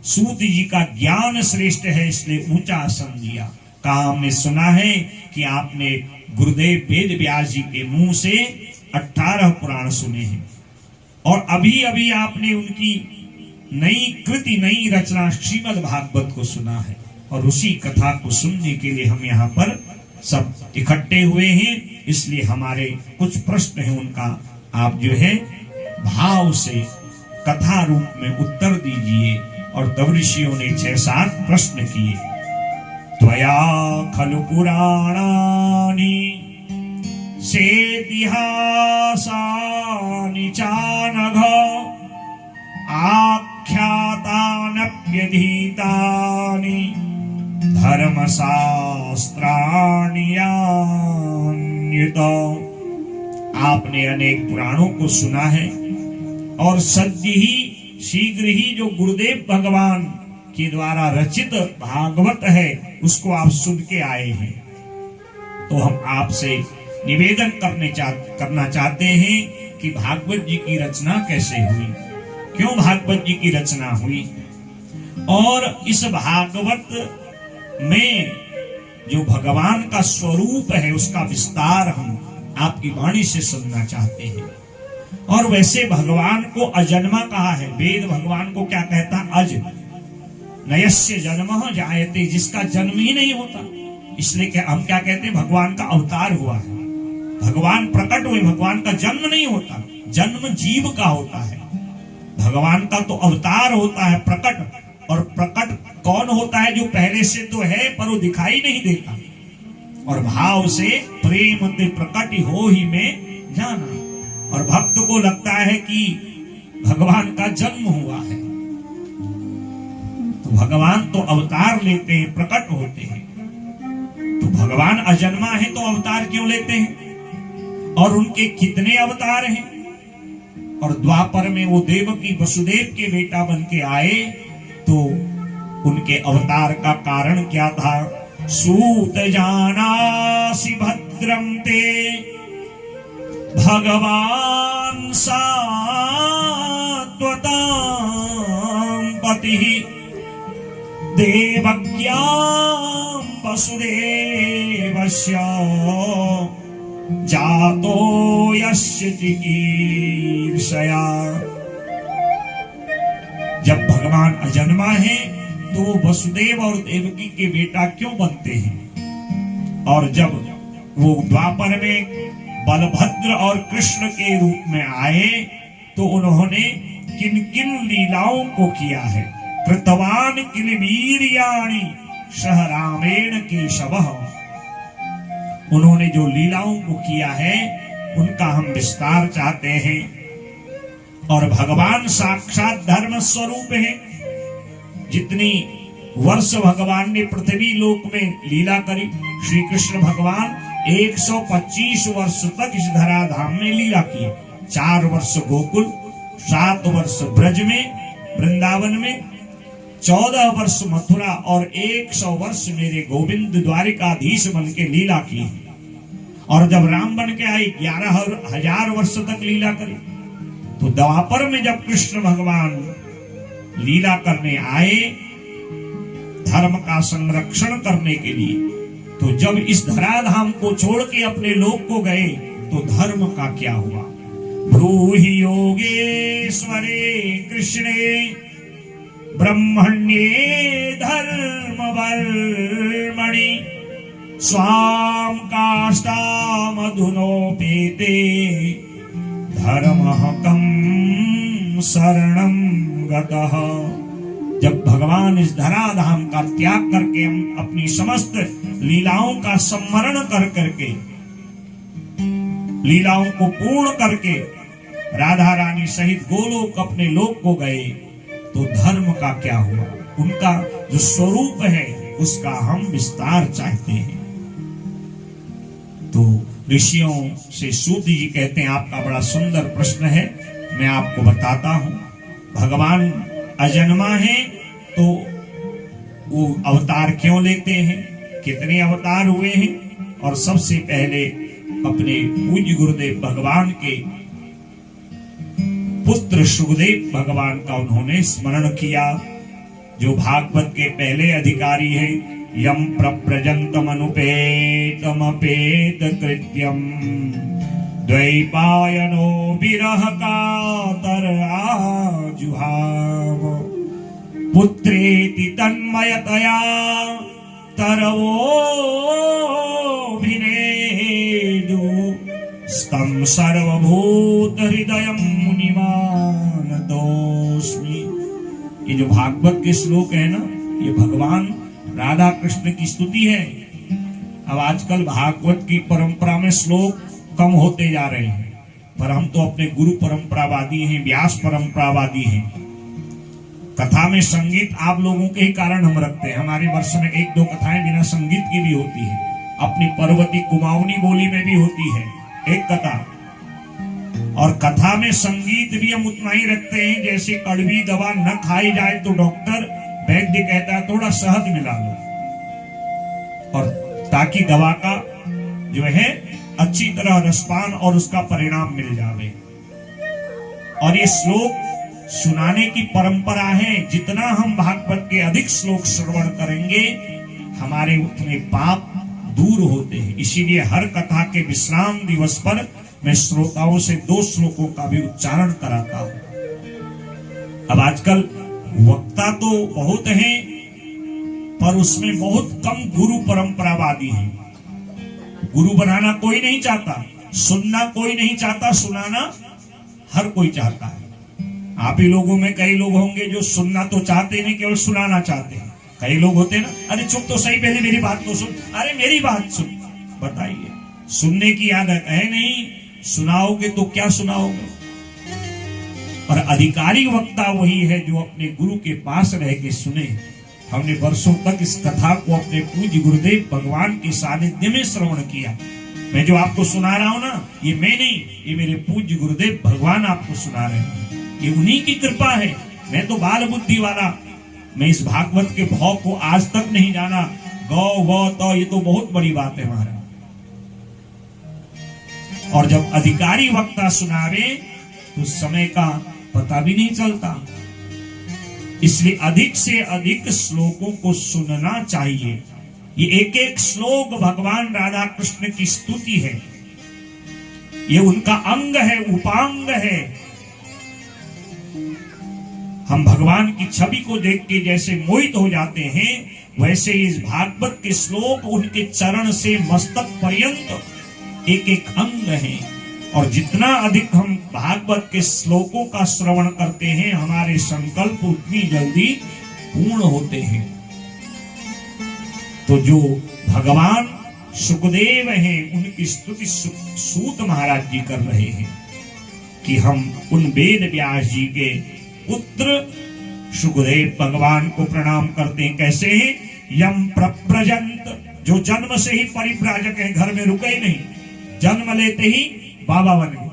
सूत जी का ज्ञान श्रेष्ठ है, इसलिए ऊंचा आसन दिया। कहा हमने सुना है कि आपने गुरुदेव वेद व्यास जी के मुंह से 18 पुराण सुने हैं, और अभी अभी आपने उनकी नई कृति, नई रचना श्रीमद् भागवत को सुना है, और उसी कथा को सुनने के लिए हम यहाँ पर सब इकट्ठे हुए हैं। इसलिए हमारे कुछ प्रश्न हैं, उनका आप जो है भाव से कथा रूप में उत्तर दीजिए। और तब ऋषियों ने 6-7 प्रश्न किए। त्वया खलु पुराणानि सेतिहासानि चानघ आख्यातानप्यधीतानि धर्मशास्त्राणि यान्युत। आपने अनेक पुराणों को सुना है, और सद्य ही शीघ्र ही जो गुरुदेव भगवान के द्वारा रचित भागवत है उसको आप सुन के आए हैं। तो हम आपसे निवेदन करना चाहते हैं कि भागवत जी की रचना कैसे हुई, क्यों भागवत जी की रचना हुई, और इस भागवत में जो भगवान का स्वरूप है उसका विस्तार हम आपकी वाणी से सुनना चाहते हैं। और वैसे भगवान को अजन्मा कहा है, वेद भगवान को क्या कहता है? अज नयस्य जन्मः जायते, जिसका जन्म ही नहीं होता। इसलिए हम क्या कहते हैं? भगवान का अवतार हुआ है, भगवान प्रकट हुए, भगवान का जन्म नहीं होता, जन्म जीव का होता है। भगवान का तो अवतार होता है प्रकट, और प्रकट कौन होता है? जो पहले से तो है पर वो दिखाई नहीं देता, और भाव से प्रेम ते प्रकट हो ही में जाना। और भक्त को लगता है कि भगवान का जन्म हुआ है, तो भगवान तो अवतार लेते हैं, प्रकट होते हैं। तो भगवान अजन्मा है तो अवतार क्यों लेते हैं? और उनके कितने अवतार हैं? और द्वापर में वो देवकी वसुदेव के बेटा बन के आए, तो उनके अवतार का कारण क्या था? सूत जानासि भद्रं ते भगवान सात्वतां पतिः देवक्यां वसुदेवस्य जातो यस्य चिकीर्षया। जब भगवान अजन्मा है तो वो वसुदेव और देवकी के बेटा क्यों बनते हैं? और जब वो द्वापर में बलभद्र और कृष्ण के रूप में आए तो उन्होंने किन किन लीलाओं को किया है? कृतवान किल वीर्याणि सह रामेण केशवः। उन्होंने जो लीलाओं को किया है उनका हम विस्तार चाहते हैं। और भगवान साक्षात धर्म स्वरूप है। जितनी वर्ष भगवान ने पृथ्वी लोक में लीला करी, श्री कृष्ण भगवान 125 वर्ष तक इस धराधाम में लीला की। 4 वर्ष गोकुल, 7 वर्ष ब्रज में वृंदावन में, 14 वर्ष मथुरा, और 100 वर्ष मेरे गोविंद द्वारिकाधीश बन के लीला की। और जब राम बन के आए 11,000 वर्ष तक लीला करी। तो द्वापर में जब कृष्ण भगवान लीला करने आए धर्म का संरक्षण करने के लिए, तो जब इस धराधाम को छोड़ के अपने लोक को गए तो धर्म का क्या हुआ? ब्रूहि योगेश्वरे कृष्णे ब्रह्मण्ये धर्मवर्मणि स्वाम काष्ठामधुनोपेते धर्मः कं शरणं गतः जब भगवान इस धराधाम का त्याग करके हम अपनी समस्त लीलाओं का सम्मरण कर करके लीलाओं को पूर्ण करके राधा रानी सहित गोलोक अपने लोक को गए, तो धर्म का क्या हुआ? उनका जो स्वरूप है उसका हम विस्तार चाहते हैं। तो ऋषियों से सूत जी कहते हैं, आपका बड़ा सुंदर प्रश्न है, मैं आपको बताता हूं। भगवान अजन्मा है तो वो अवतार क्यों लेते हैं, कितने अवतार हुए हैं? और सबसे पहले अपने पूज्य गुरुदेव भगवान के पुत्र सुखदेव भगवान का उन्होंने स्मरण किया, जो भागवत के पहले अधिकारी है। यम प्रप्रजंतम अनुपेतम अपेत कृत्यम द्वैपायनो विरह कातर आजुहाव पुत्रेति तन्मयतया तरवोभिनेदु स्तम सर्वभूत हृदयम मुनिमानतोस्मि। ये जो भागवत के श्लोक है ना, ये भगवान राधा कृष्ण की स्तुति है। अब आजकल भागवत की परंपरा में श्लोक कम होते जा रहे हैं, पर हम तो अपने गुरु परंपरावादी हैं, व्यास परंपरावादी हैं। कथा में संगीत आप लोगों के ही कारण हम रखते हैं। हमारे वर्ष में 1-2 कथाएं बिना संगीत की भी होती है। अपनी पर्वती कुमाऊनी बोली में भी होती है एक कथा। और कथा में संगीत भी हम उतना ही रखते हैं जैसे कड़वी दवा न खाई जाए तो डॉक्टर वैद्य कहता है थोड़ा शहद मिला लो, और ताकि दवा का जो है अच्छी तरह रसपान और उसका परिणाम मिल जाए। और ये श्लोक सुनाने की परंपरा है। जितना हम भागवत के अधिक श्लोक श्रवण करेंगे हमारे उतने पाप दूर होते हैं। इसीलिए हर कथा के विश्राम दिवस पर मैं श्रोताओं से 2 श्लोकों का भी उच्चारण कराता हूं। अब आजकल वक्ता तो बहुत हैं, पर उसमें बहुत कम गुरु परंपरावादी हैं। गुरु बनाना कोई नहीं चाहता, सुनना कोई नहीं चाहता, सुनाना हर कोई चाहता है। आप ही लोगों में कई लोग होंगे जो सुनना तो चाहते नहीं, केवल सुनाना चाहते हैं। कई लोग होते हैं ना, अरे चुप तो सही, पहले मेरी बात तो सुन, अरे मेरी बात सुन। बताइए, सुनने की आदत है नहीं, सुनाओगे तो क्या सुनाओगे? और अधिकारी वक्ता वही है जो अपने गुरु के पास रह के सुने। हमने वर्षों तक इस कथा को अपने पूज्य गुरुदेव भगवान के सानिध्य में श्रवण किया। मैं जो आपको सुना रहा हूं ना, ये मैं नहीं, ये मेरे पूज्य गुरुदेव भगवान आपको सुना रहे हैं। ये उन्हीं की कृपा है। मैं तो बाल बुद्धि वाला, मैं इस भागवत के भाव को आज तक नहीं जाना। गौ गौ तो ये तो बहुत बड़ी बात है हमारा। और जब अधिकारी वक्ता सुनावे तो समय का पता भी नहीं चलता। इसलिए अधिक से अधिक श्लोकों को सुनना चाहिए। ये एक एक श्लोक भगवान राधा कृष्ण की स्तुति है, ये उनका अंग है, उपांग है। हम भगवान की छवि को देख के जैसे मोहित हो जाते हैं, वैसे इस भागवत के श्लोक उनके चरण से मस्तक पर्यंत एक एक अंग है। और जितना अधिक हम भागवत के श्लोकों का श्रवण करते हैं, हमारे संकल्प उतनी जल्दी पूर्ण होते हैं। तो जो भगवान सुखदेव हैं, उनकी स्तुति सूत महाराज जी कर रहे हैं कि हम उन वेद व्यास जी के पुत्र सुखदेव भगवान को प्रणाम करते हैं। कैसे हैं? यम प्रप्रजंत, जो जन्म से ही परिव्राजक है, घर में रुके ही नहीं, जन्म लेते ही बाबा बन गए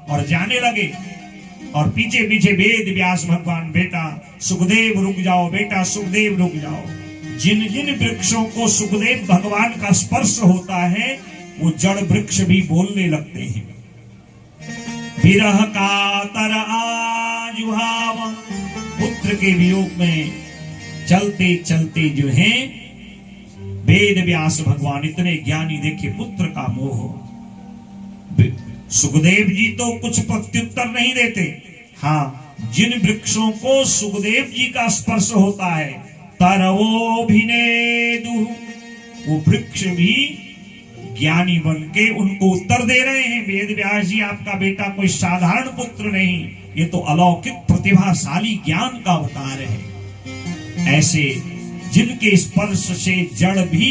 और जाने लगे। और पीछे पीछे वेद व्यास भगवान, बेटा सुखदेव रुक जाओ, बेटा सुखदेव रुक जाओ। जिन जिन वृक्षों को सुखदेव भगवान का स्पर्श होता है, वो जड़ वृक्ष भी बोलने लगते हैं। विरह कातर आजुहाव, पुत्र के वियोग में चलते चलते जो है वेद व्यास भगवान इतने ज्ञानी, देखिए पुत्र का मोह। सुखदेव जी तो कुछ प्रत्युत्तर नहीं देते। हाँ, जिन वृक्षों को सुखदेव जी का स्पर्श होता है, तरवोभिनेदु, वो वृक्ष भी ज्ञानी बन के उनको उत्तर दे रहे हैं। वेद व्यास जी, आपका बेटा कोई साधारण पुत्र नहीं, ये तो अलौकिक प्रतिभाशाली ज्ञान का अवतार है। ऐसे जिनके स्पर्श से जड़ भी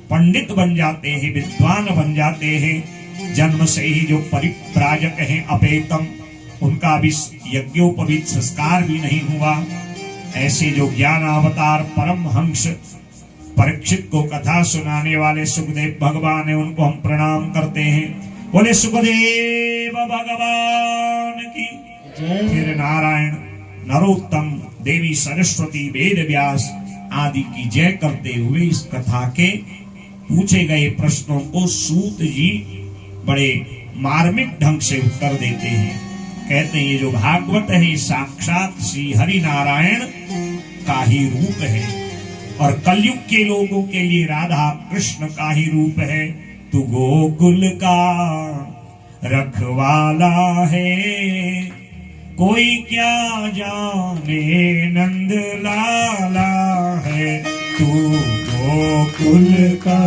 पंडित बन जाते हैं, विद्वान बन जाते हैं, जन्म से ही जो परिव्राजक हैं अपेतम, उनका भी यज्ञोपवीत संस्कार भी नहीं हुआ, ऐसे जो ज्ञान अवतार परमहंस परीक्षित को कथा सुनाने वाले सुखदेव भगवान है, उनको हम प्रणाम करते हैं। बोले सुखदेव भगवान की। फिर नारायण, नरोत्तम, देवी सरस्वती, वेद व्यास आदि की जय करते हुए इस कथा के पूछे गए प्रश्नों को सूत जी बड़े मार्मिक ढंग से उत्तर देते हैं। कहते हैं ये जो भागवत है ये साक्षात श्री हरि नारायण का ही रूप है और कलयुग के लोगों के लिए राधा कृष्ण का ही रूप है। तू गोकुल का रखवाला है, कोई क्या जाने नंद लाला है। तू गोकुल का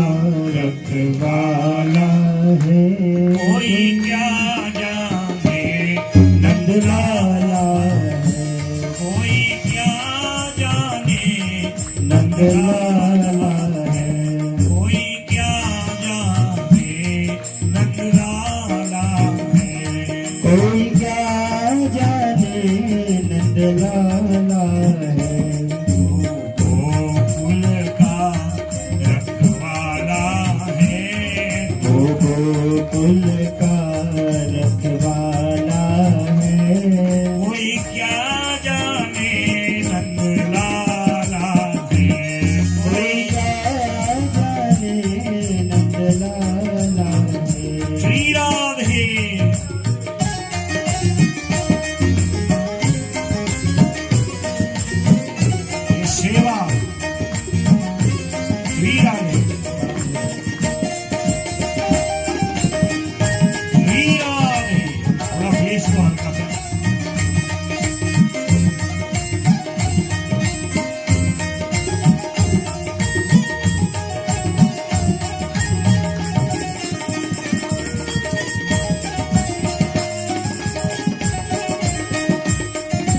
रखवाला है, कोई क्या जाने नंद लाला है, कोई क्या जाने नंद लाला है, कोई क्या जाने नंद लाला है। कोई क्या जाने नंद लाला है। गोकुल का रखवाला है, गोकुल का रखवाला है, कोई क्या जाने नंद लाला है। कोई क्या जाने नंद लाला है। श्री राधे। ये सेवा श्री राधे, श्री राधे। थोड़ा फेस को हल्का सा।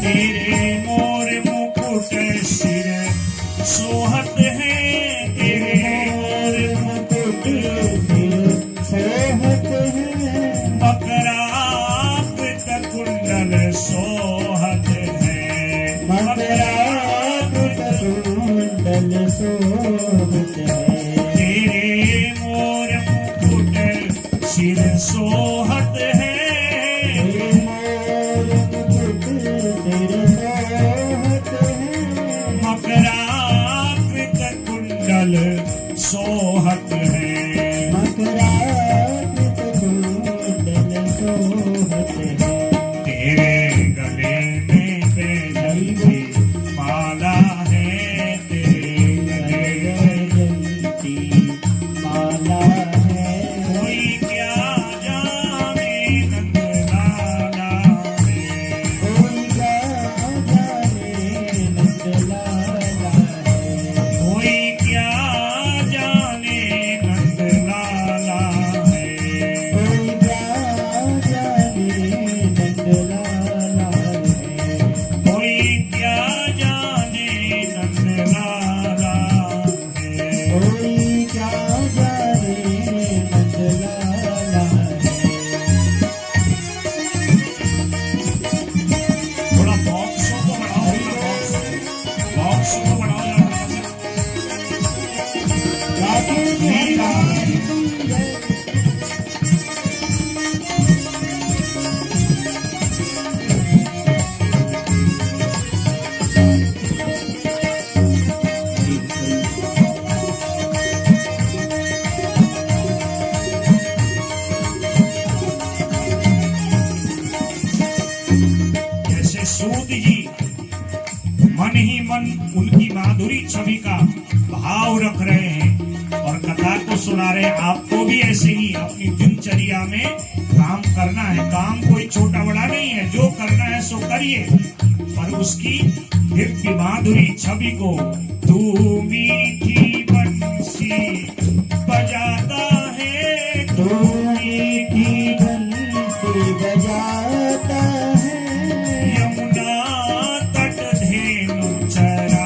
तेरे मोर मुकुट सिर सोहत है, तेरे मोर मुकुट सोहत है, मकराकृत कुंडल सोहत है, मकराकृत कुंडल सोहत है। तेरे मोर मुकुट सिर सोहत है, मकराकृत कुंडल सोहत है। मकराकृत कुंडल सोहत है। तेरे गले में बेलन की माला है, तेरे गले जयंती माला है, कोई क्या जाने नंद लाला है। कोई क्या जाने नंद लाला है, कोई क्या जाने नंद लाला है। कोई क्या जाने नंद लाला है, कोई क्या जाने नंद लाला है। कोई क्या जाने नंद लाला है। थोड़ा बॉक्सों को बढ़ाओ, बॉक्सों को बढ़ाओ जरा थोड़ा सा। श्री राधे। जैसे सूत जी मन ही मन उनकी माधुरी छवि का भाव रख रहे हैं और कथा को सुना रहे हैं। आपको भी ऐसे ही अपनी दिनचर्या में काम करना है। काम कोई छोटा बड़ा नहीं है, जो करना है सो करिए, पर उसकी दिव्य माधुरी छवि को तू मीठी बंसी बजाता है, तू मीठी बंसी बजाता है, यमुना तट धेनु चरा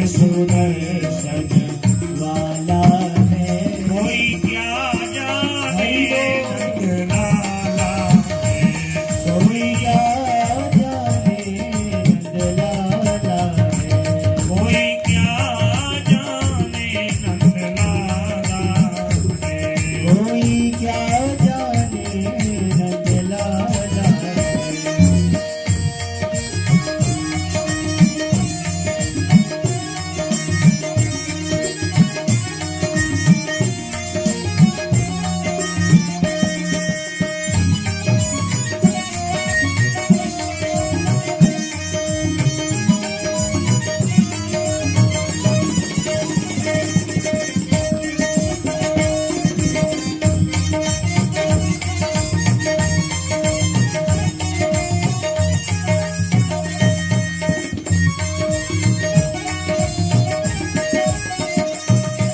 सुदर्शन वाला है। कोई क्या जाने नंदलाला है। कोई क्या जाने नंदलाला है। कोई क्या जाने नंदलाला है। कोई क्या जाने नंदलाला है।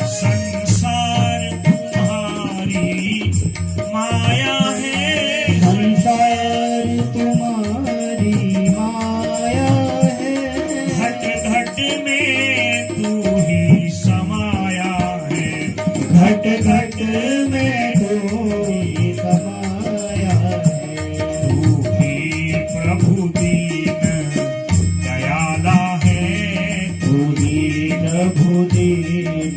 संसार तुम्हारी माया है। संसार तुम्हारी माया है। घट घट में तू ही समाया है। घट घट में कोई समाया है। तू ही प्रभु दीन दयाला है। तू ही प्रभु दीन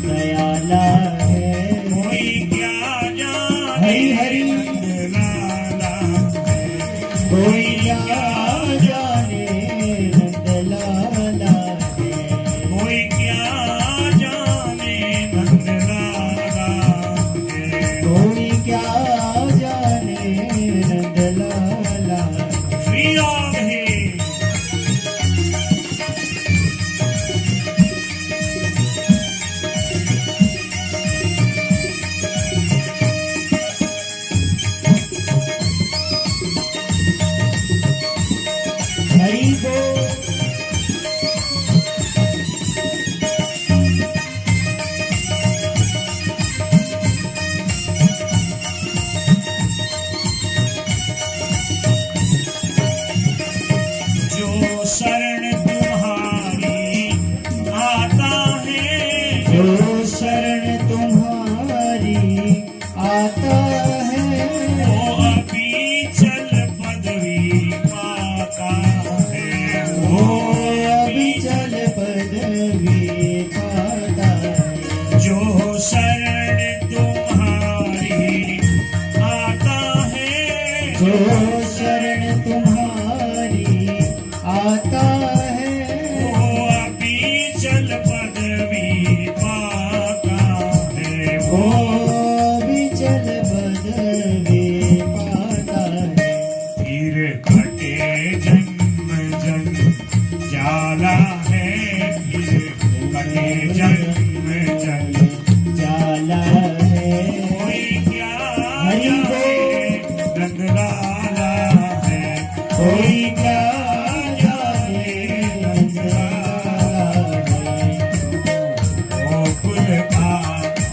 दयाला है। कोई क्या जाने हरि हरि नंदलाला है। कोई क्या जाने नंदलाला है। कोई क्या जाने नंदलाला है। कोई क्या जाने नंदलाला है। श्री राधे। हरि बोल। जो शरण तुम्हारी आता है। जो शरण तुम्हारी आता है। वो अभी चल पदवी पाता है। वो अभी चल पदवी पाता है। जो शरण तुम्हारी आता है। जो शरण तुम्हारी आता है। वो अभी चल पदवी पाता है। वो अभी चल पदवी पाता है। फिर कटे जन्म जन्म जाला है। फिर कटे जन्म जन्म जाला है। कोई क्या हरि जाने नंदलाला है। कोई क्या जाने नंदलाला है। गोकुल का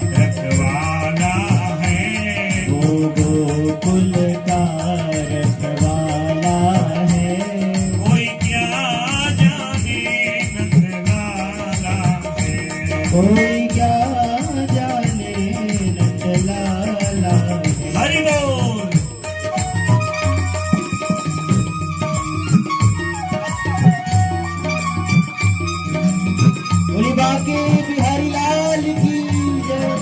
रखवाला है। वो गोकुल का रखवाला है। कोई क्या जाने नंदलाला है। कोई क्या जाने नंदलाला है। हरि बोल। बोली बाके बिहारी लाल की जय।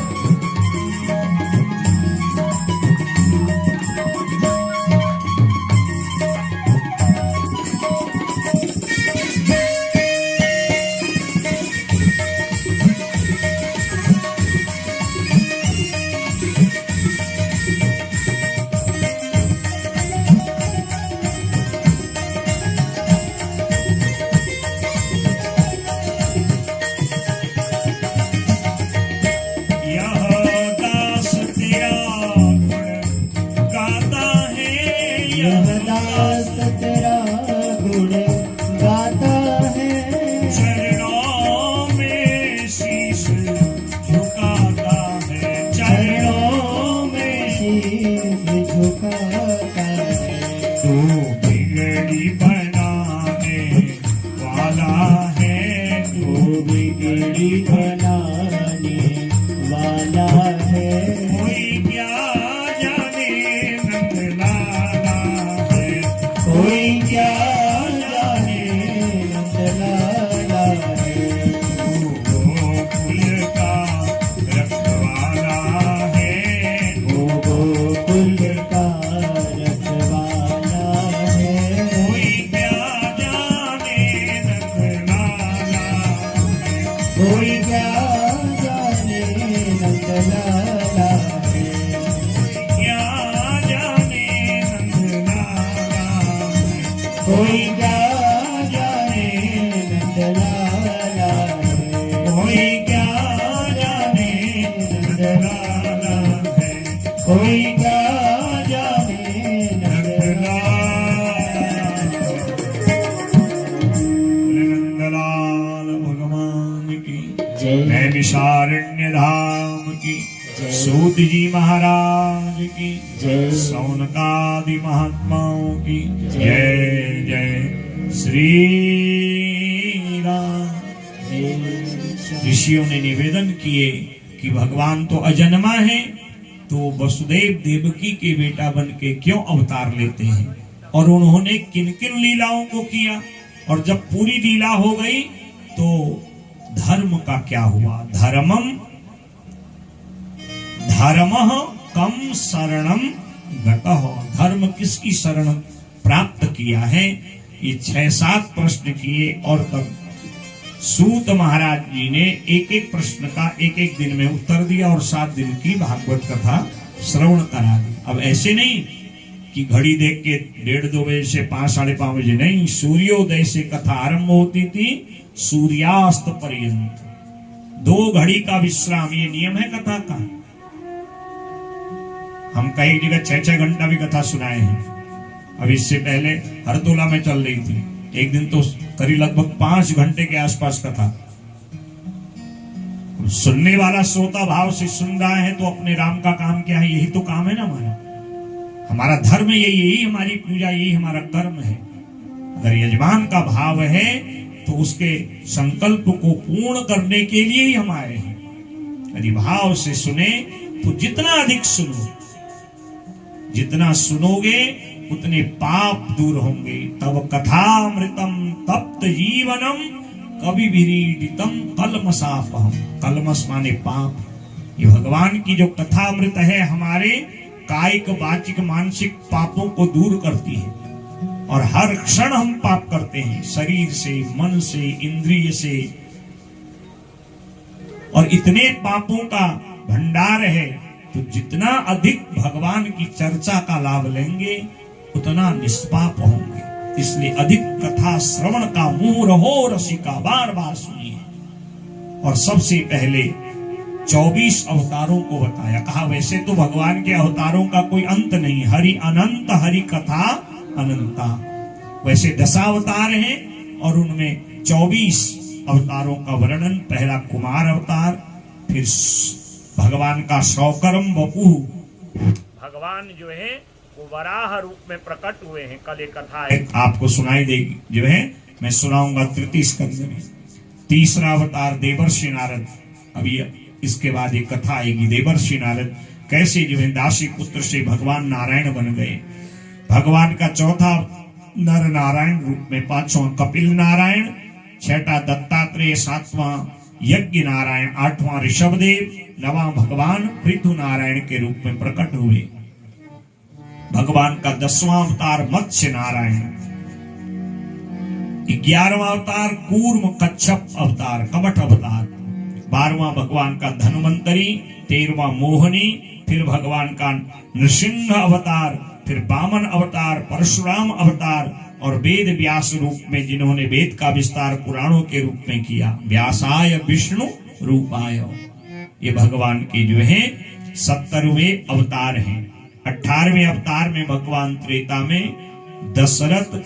कोई बनाने वाला है, कोई क्या जाने नंद लाला है, कोई क्या जाने नंद लाला है, वो गोकुल का रखवाला है, वो गोकुल का रखवाला है, कोई क्या जाने नंद लाला है, कोई क्या जाने नंद लाला है, क्या जाने नंद लाला है, कोई क्या जाने नंद लाला है, कोई क्या जाने नंद लाला है, कोई क्या जाने नंद नंदलाल भगवान की जय नैमिषारण्य धाम की सूत जी महाराज की जय सौनकादि महात्माओं की जय जय श्री राम। ऋषियों ने निवेदन किए कि भगवान तो अजन्मा है, तो वसुदेव देवकी के बेटा बन के क्यों अवतार लेते हैं, और उन्होंने किन किन लीलाओं को किया, और जब पूरी लीला हो गई तो धर्म का क्या हुआ। धर्मः कम शरणम गतः, धर्म किसकी शरण प्राप्त किया है। ये 6-7 प्रश्न किए और तब सूत महाराज जी ने एक एक प्रश्न का एक एक दिन में उत्तर दिया और 7 दिन की भागवत कथा श्रवण करा दी। अब ऐसे नहीं कि घड़ी देख के 1:30-2 बजे से 5-5:30 बजे, नहीं, सूर्योदय से कथा आरंभ होती थी सूर्यास्त पर्यंत, 2 घड़ी का विश्राम, ये नियम है कथा का। हम कई जगह 6-6 घंटा भी कथा सुनाए हैं। अब इससे पहले हरदोला में चल रही थी, एक दिन तो करीब लगभग 5 घंटे के आसपास कथा। सुनने वाला श्रोता भाव से सुन रहा है तो अपने राम का काम क्या है, यही तो काम है ना हमारा। हमारा धर्म यही हमारी पूजा, यही हमारा कर्म है। अगर यजमान का भाव है तो उसके संकल्प को पूर्ण करने के लिए ही हम आए हैं। यदि भाव से सुने तो जितना अधिक सुनो, जितना सुनोगे उतने पाप दूर होंगे। तब कथामृतम तप्त जीवनम कवि विरीडितम कलमसापहम, कलमस माने पाप। ये भगवान की जो कथामृत है हमारे कायिक वाचिक मानसिक पापों को दूर करती है, और हर क्षण हम पाप करते हैं, शरीर से, मन से, इंद्रिय से, और इतने पापों का भंडार है। तो जितना अधिक भगवान की चर्चा का लाभ लेंगे उतना निष्पाप होंगे। इसलिए अधिक कथा श्रवण का मुंह रहो रसिका, बार बार सुनिए। और सबसे पहले 24 अवतारों को बताया, कहा वैसे तो भगवान के अवतारों का कोई अंत नहीं, हरि अनंत, हरि कथा अनंता। वैसे 10 अवतार हैं और उनमें 24 अवतारों का वर्णन। पहला कुमार अवतार, फिर भगवान का सौकर्म वपु, भगवान जो है वो वराह रूप में प्रकट हुए हैं। कल एक कथा है आपको सुनाई देगी, जो है मैं सुनाऊंगा 33 स्कंद में। तीसरा अवतार देवर्षि नारद, अभी इसके बाद एक कथा आएगी। देवर्षि नारद कैसे जो है दासी पुत्र से भगवान नारायण बन गए। भगवान का चौथा नर नारायण रूप में, 5वां कपिल नारायण, 6ठा दत्तात्रेय, 7वां यज्ञ नारायण, 8वां ऋषभदेव, 9वां भगवान पृथु नारायण के रूप में प्रकट हुए। भगवान का 10वां अवतार मत्स्य नारायण, 11वां अवतार कूर्म कच्छप अवतार, कमठ अवतार, 12वां भगवान का धन्वंतरी, 13वां मोहनी, फिर भगवान का नृसिंह अवतार, फिर वामन अवतार, परशुराम अवतार, और वेद व्यास रूप में जिन्होंने वेद का विस्तार पुराणों के रूप में किया, व्यासाय विष्णु रूपाय। ये भगवान के जो है 70वें अवतार हैं। 18वें अवतार में भगवान त्रेता में दशरथ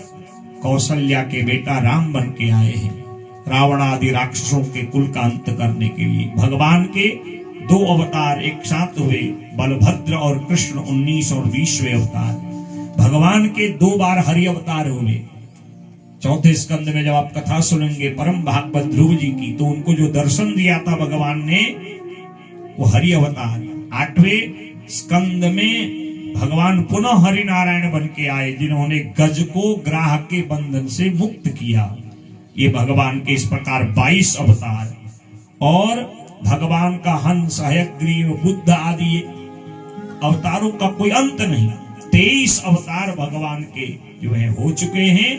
कौशल्या के बेटा राम बन के आए हैं, रावण आदि राक्षसों के कुल का अंत करने के लिए। भगवान के 2 अवतार एक साथ हुए, बलभद्र और कृष्ण 19 और 20वें अवतार। भगवान के 2 बार हरि अवतार हुए, चौथे स्कंद में जब आप कथा सुनेंगे परम भागवत ध्रुव जी की, तो उनको जो दर्शन दिया था भगवान ने वो हरि अवतार। 8वें स्कंद में भगवान पुनः हरि नारायण बन के आए, जिन्होंने गज को ग्राह के बंधन से मुक्त किया। ये भगवान के इस प्रकार 22 अवतार, और भगवान का हंस, हयग्रीव, बुद्ध आदि अवतारों का कोई अंत नहीं। 23 अवतार भगवान के जो है हो चुके हैं।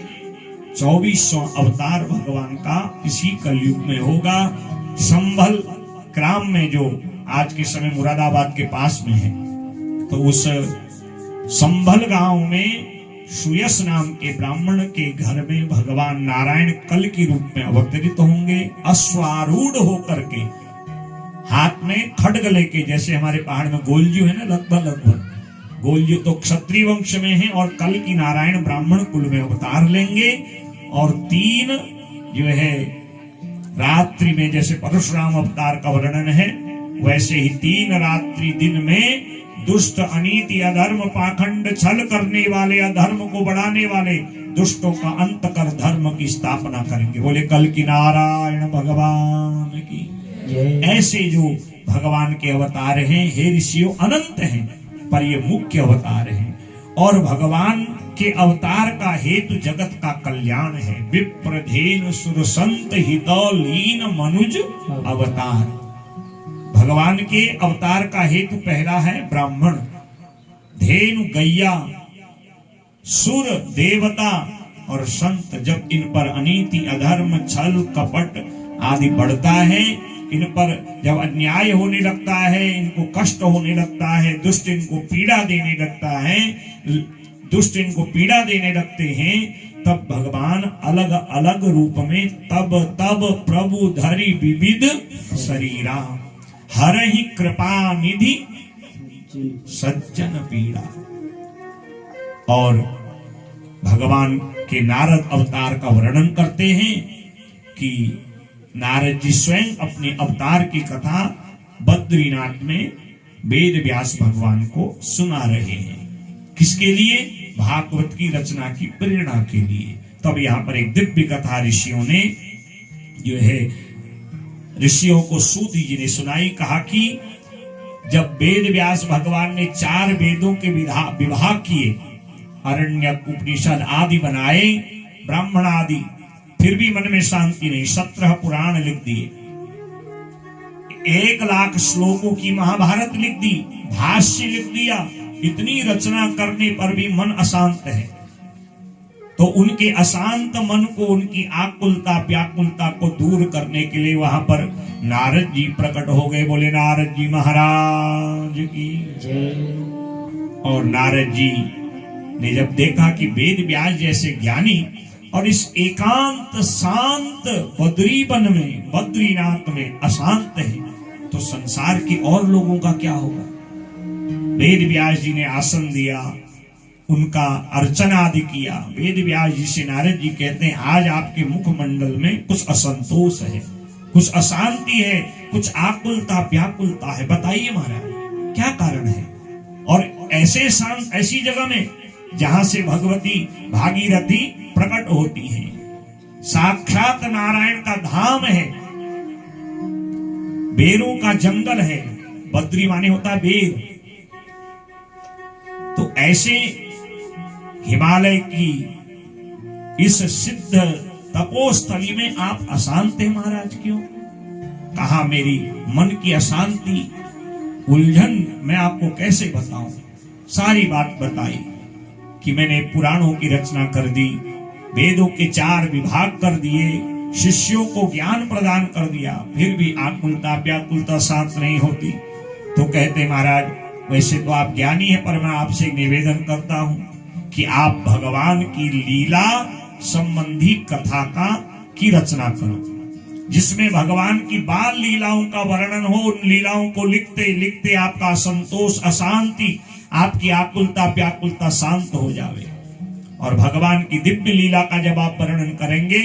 24वां अवतार भगवान का इसी कलयुग में होगा। संभल ग्राम में, जो आज के समय मुरादाबाद के पास में है, तो उस संभल गांव में सुयस नाम के ब्राह्मण के घर में भगवान नारायण कल के रूप में अवतरित होंगे। अश्वारूढ़ होकर के, हाथ में खड्ग लेके, जैसे हमारे पहाड़ में गोलजू है ना, लगभग गोलजू तो क्षत्रिय वंश में है, और कल की नारायण ब्राह्मण कुल में अवतार लेंगे। और 3 जो है रात्रि में, जैसे परशुराम अवतार का वर्णन है, वैसे ही 3 रात्रि दिन में दुष्ट, अनीति, अधर्म, पाखंड, छल करने वाले, अधर्म को बढ़ाने वाले दुष्टों का अंत कर धर्म की स्थापना करेंगे। बोले कल की नारायण भगवान की। ऐसे जो भगवान के अवतार हैं, हे ऋषियों, अनंत हैं, पर ये मुख्य अवतार हैं। और भगवान के अवतार का हेतु जगत का कल्याण है। विप्र, धेनु, सुर, संत, हितौलीन, मनुज अवतार। भगवान के अवतार का हेतु पहला है ब्राह्मण, धेनु गैया, सुर देवता और संत। जब इन पर अनीति, अधर्म, छल, कपट आदि बढ़ता है, इन पर जब अन्याय होने लगता है, इनको कष्ट होने लगता है, दुष्ट इनको पीड़ा देने लगता है, दुष्ट इनको पीड़ा देने लगते हैं, तब भगवान अलग अलग रूप में तब तब प्रभु धरि विविध शरीरा, हरहि कृपा निधि सज्जन पीड़ा। और भगवान के नारद अवतार का वर्णन करते हैं कि नारद जी स्वयं अपने अवतार की कथा बद्रीनाथ में वेद व्यास भगवान को सुना रहे हैं। किसके लिए? भागवत की रचना की प्रेरणा के लिए। तब यहाँ पर एक दिव्य कथा ऋषियों ने जो है ऋषियों को सूत जी ने सुनाई। कहा कि जब वेद व्यास भगवान ने 4 वेदों के विभाग किए, अरण्यक, उपनिषद आदि बनाए, ब्राह्मण आदि, फिर भी मन में शांति नहीं। 17 पुराण लिख दिए, 1 लाख श्लोकों की महाभारत लिख दी, भाष्य लिख दिया। इतनी रचना करने पर भी मन अशांत है। तो उनके अशांत मन को, उनकी आकुलता, व्याकुलता को दूर करने के लिए वहां पर नारद जी प्रकट हो गए। बोले नारद जी महाराज की जय। और नारद जी ने जब देखा कि वेद व्यास जैसे ज्ञानी और इस एकांत शांत बद्री वन में, बद्रीनाथ में अशांत है, तो संसार के और लोगों का क्या होगा। वेद व्यास जी ने आसन दिया, उनका अर्चना आदि किया। वेद व्यास जी से नारद जी कहते हैं, आज आपके मुखमंडल में कुछ असंतोष है, कुछ अशांति है, कुछ आकुलता व्याकुलता है, बताइए महाराज क्या कारण है। और ऐसे शांत, ऐसी जगह में जहां से भगवती भागीरथी प्रकट होती है, साक्षात नारायण का धाम है, बेरों का जंगल है। बद्री माने होता बेर। तो ऐसे हिमालय की इस सिद्ध तपोस्थली में आप अशांत हैं महाराज, क्यों? कहा मेरी मन की अशांति, उलझन मैं आपको कैसे बताऊं। सारी बात बताई कि मैंने पुराणों की रचना कर दी, वेदों के 4 विभाग कर दिए, शिष्यों को ज्ञान प्रदान कर दिया, फिर भी आकुलता व्याकुलता शांत नहीं होती। तो कहते महाराज वैसे तो आप ज्ञानी हैं, पर मैं आपसे निवेदन करता हूं कि आप भगवान की लीला संबंधी कथा की रचना करो, जिसमें भगवान की बाल लीलाओं का वर्णन हो। उन लीलाओं को लिखते लिखते आपका संतोष, अशांति, आपकी आकुलता व्याकुलता शांत हो जावे। और भगवान की दिव्य लीला का जब आप वर्णन करेंगे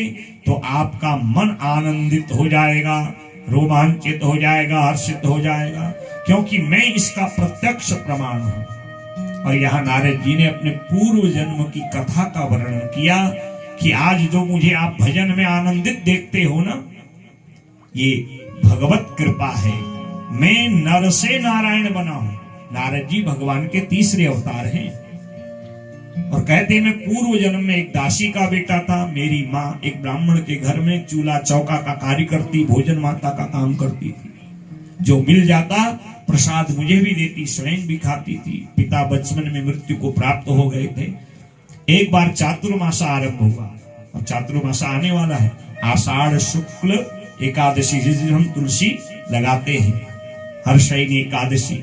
तो आपका मन आनंदित हो जाएगा, रोमांचित हो जाएगा, हर्षित हो जाएगा, क्योंकि मैं इसका प्रत्यक्ष प्रमाण हूं। और यहाँ नारद जी ने अपने पूर्व जन्म की कथा का वर्णन किया कि आज जो मुझे आप भजन में आनंदित देखते हो ना, ये भगवत कृपा है। मैं नर से नारायण बना हूं। नारद जी भगवान के तीसरे अवतार हैं। और कहते मैं पूर्व जन्म में एक दासी का बेटा था। मेरी माँ एक ब्राह्मण के घर में चूल्हा चौका का कार्य करती, भोजन माता का काम करती थी। जो मिल जाता प्रसाद मुझे भी देती, स्वयं भी खाती थी। पिता बचपन में मृत्यु को प्राप्त हो गए थे। एक बार चातुर्मासा आरंभ हुआ और चातुर्मासा आने वाला है। आषाढ़ शुक्ल एकादशी, जिस दिन हम तुलसी लगाते हैं, हर्षयिनी एकादशी।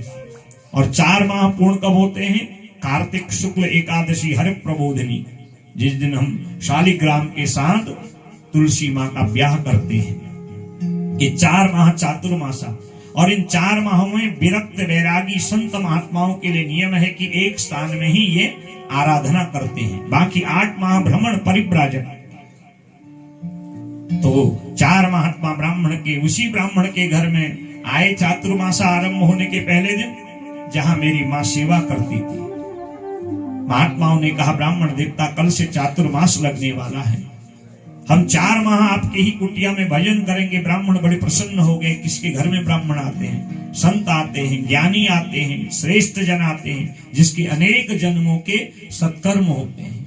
और 4 माह पूर्ण कब होते हैं? कार्तिक शुक्ल एकादशी हर प्रबोधनी, जिस दिन हम शालिग्राम के साथ तुलसी माँ का ब्याह करते हैं। ये 4 माह चातुर्मासा। और इन 4 माहों में विरक्त वैरागी संत महात्माओं के लिए नियम है कि एक स्थान में ही ये आराधना करते हैं। बाकी 8 माह भ्रमण परिव्राजक। तो 4 महात्मा ब्राह्मण के, उसी ब्राह्मण के घर में आए चातुर्मासा आरंभ होने के पहले दिन, जहां मेरी मां सेवा करती थी। महात्माओं ने कहा, ब्राह्मण देवता कल से चातुर्मास लगने वाला है, हम 4 माह आपके ही कुटिया में भजन करेंगे। ब्राह्मण बड़े प्रसन्न हो गए। किसके घर में ब्राह्मण आते हैं? संत आते हैं, ज्ञानी आते हैं, श्रेष्ठ जन आते हैं, जिसके अनेक जन्मों के सत्कर्म होते हैं।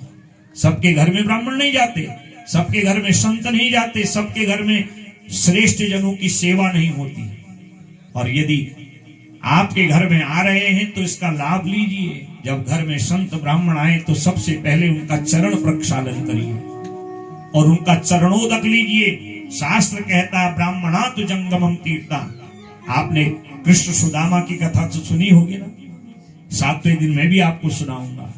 सबके घर में ब्राह्मण नहीं जाते, सबके घर में संत नहीं जाते, सबके घर में श्रेष्ठ जनों की सेवा नहीं होती। और यदि आपके घर में आ रहे हैं तो इसका लाभ लीजिए। जब घर में संत ब्राह्मण आए तो सबसे पहले उनका चरण प्रक्षालन करिए और उनका चरणोदक लीजिए। शास्त्र कहता है ब्राह्मणा तो जंगमम तीर्था। आपने कृष्ण सुदामा की कथा तो सुनी होगी ना। 7वें दिन मैं भी आपको सुनाऊंगा।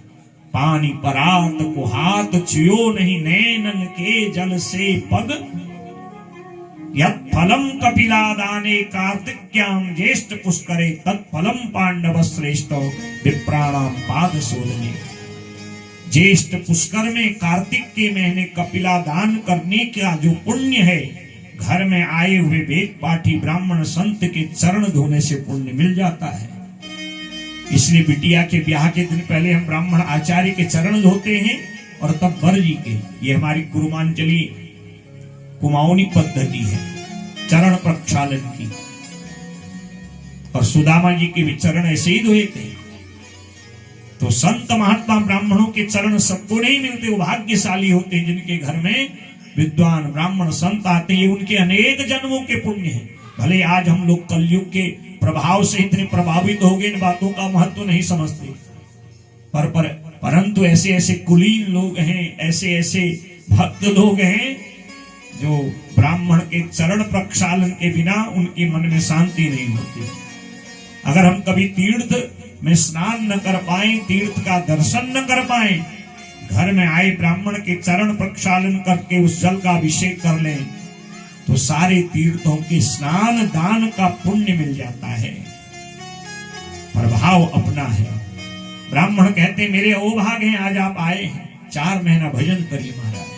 पानी परात को हाथ छियो नहीं, नैनन के जल से पग। यत्फलम कपिला दाने कार्तिक्याम ज्येष्ठ पुष्करे, तत्फलम पांडव श्रेष्ठ विप्राणाम पाद शोधने। ज्येष्ठ पुष्कर में कार्तिक के महीने कपिला दान करने का जो पुण्य है, घर में आए हुए वेद पाठी ब्राह्मण संत के चरण धोने से पुण्य मिल जाता है। इसलिए बिटिया के ब्याह के दिन पहले हम ब्राह्मण आचार्य के चरण धोते हैं और तब वर जी के। ये हमारी कुरुमांचली कुमाऊनी पद्धति है चरण प्रक्षालन की। और सुदामा जी के भी चरण ऐसे ही धोए थे। तो संत महात्मा ब्राह्मणों के चरण सबको नहीं मिलते। वो भाग्यशाली होते हैं जिनके घर में विद्वान ब्राह्मण संत आते हैं। उनके अनेक जन्मों के पुण्य हैं। भले आज हम लोग कलयुग के प्रभाव से इतने प्रभावित हो गए, इन बातों का महत्व नहीं समझते, परंतु ऐसे ऐसे कुलीन लोग हैं, ऐसे ऐसे भक्त लोग हैं जो ब्राह्मण के चरण प्रक्षालन के बिना उनके मन में शांति नहीं होती। अगर हम कभी तीर्थ में स्नान न कर पाए, तीर्थ का दर्शन न कर पाए, घर में आए ब्राह्मण के चरण प्रक्षालन करके उस जल का अभिषेक कर लें तो सारे तीर्थों के स्नान दान का पुण्य मिल जाता है। प्रभाव अपना है। ब्राह्मण कहते मेरे अहोभाग हैं, आज आप आए हैं, 4 महीना भजन करिए महाराज।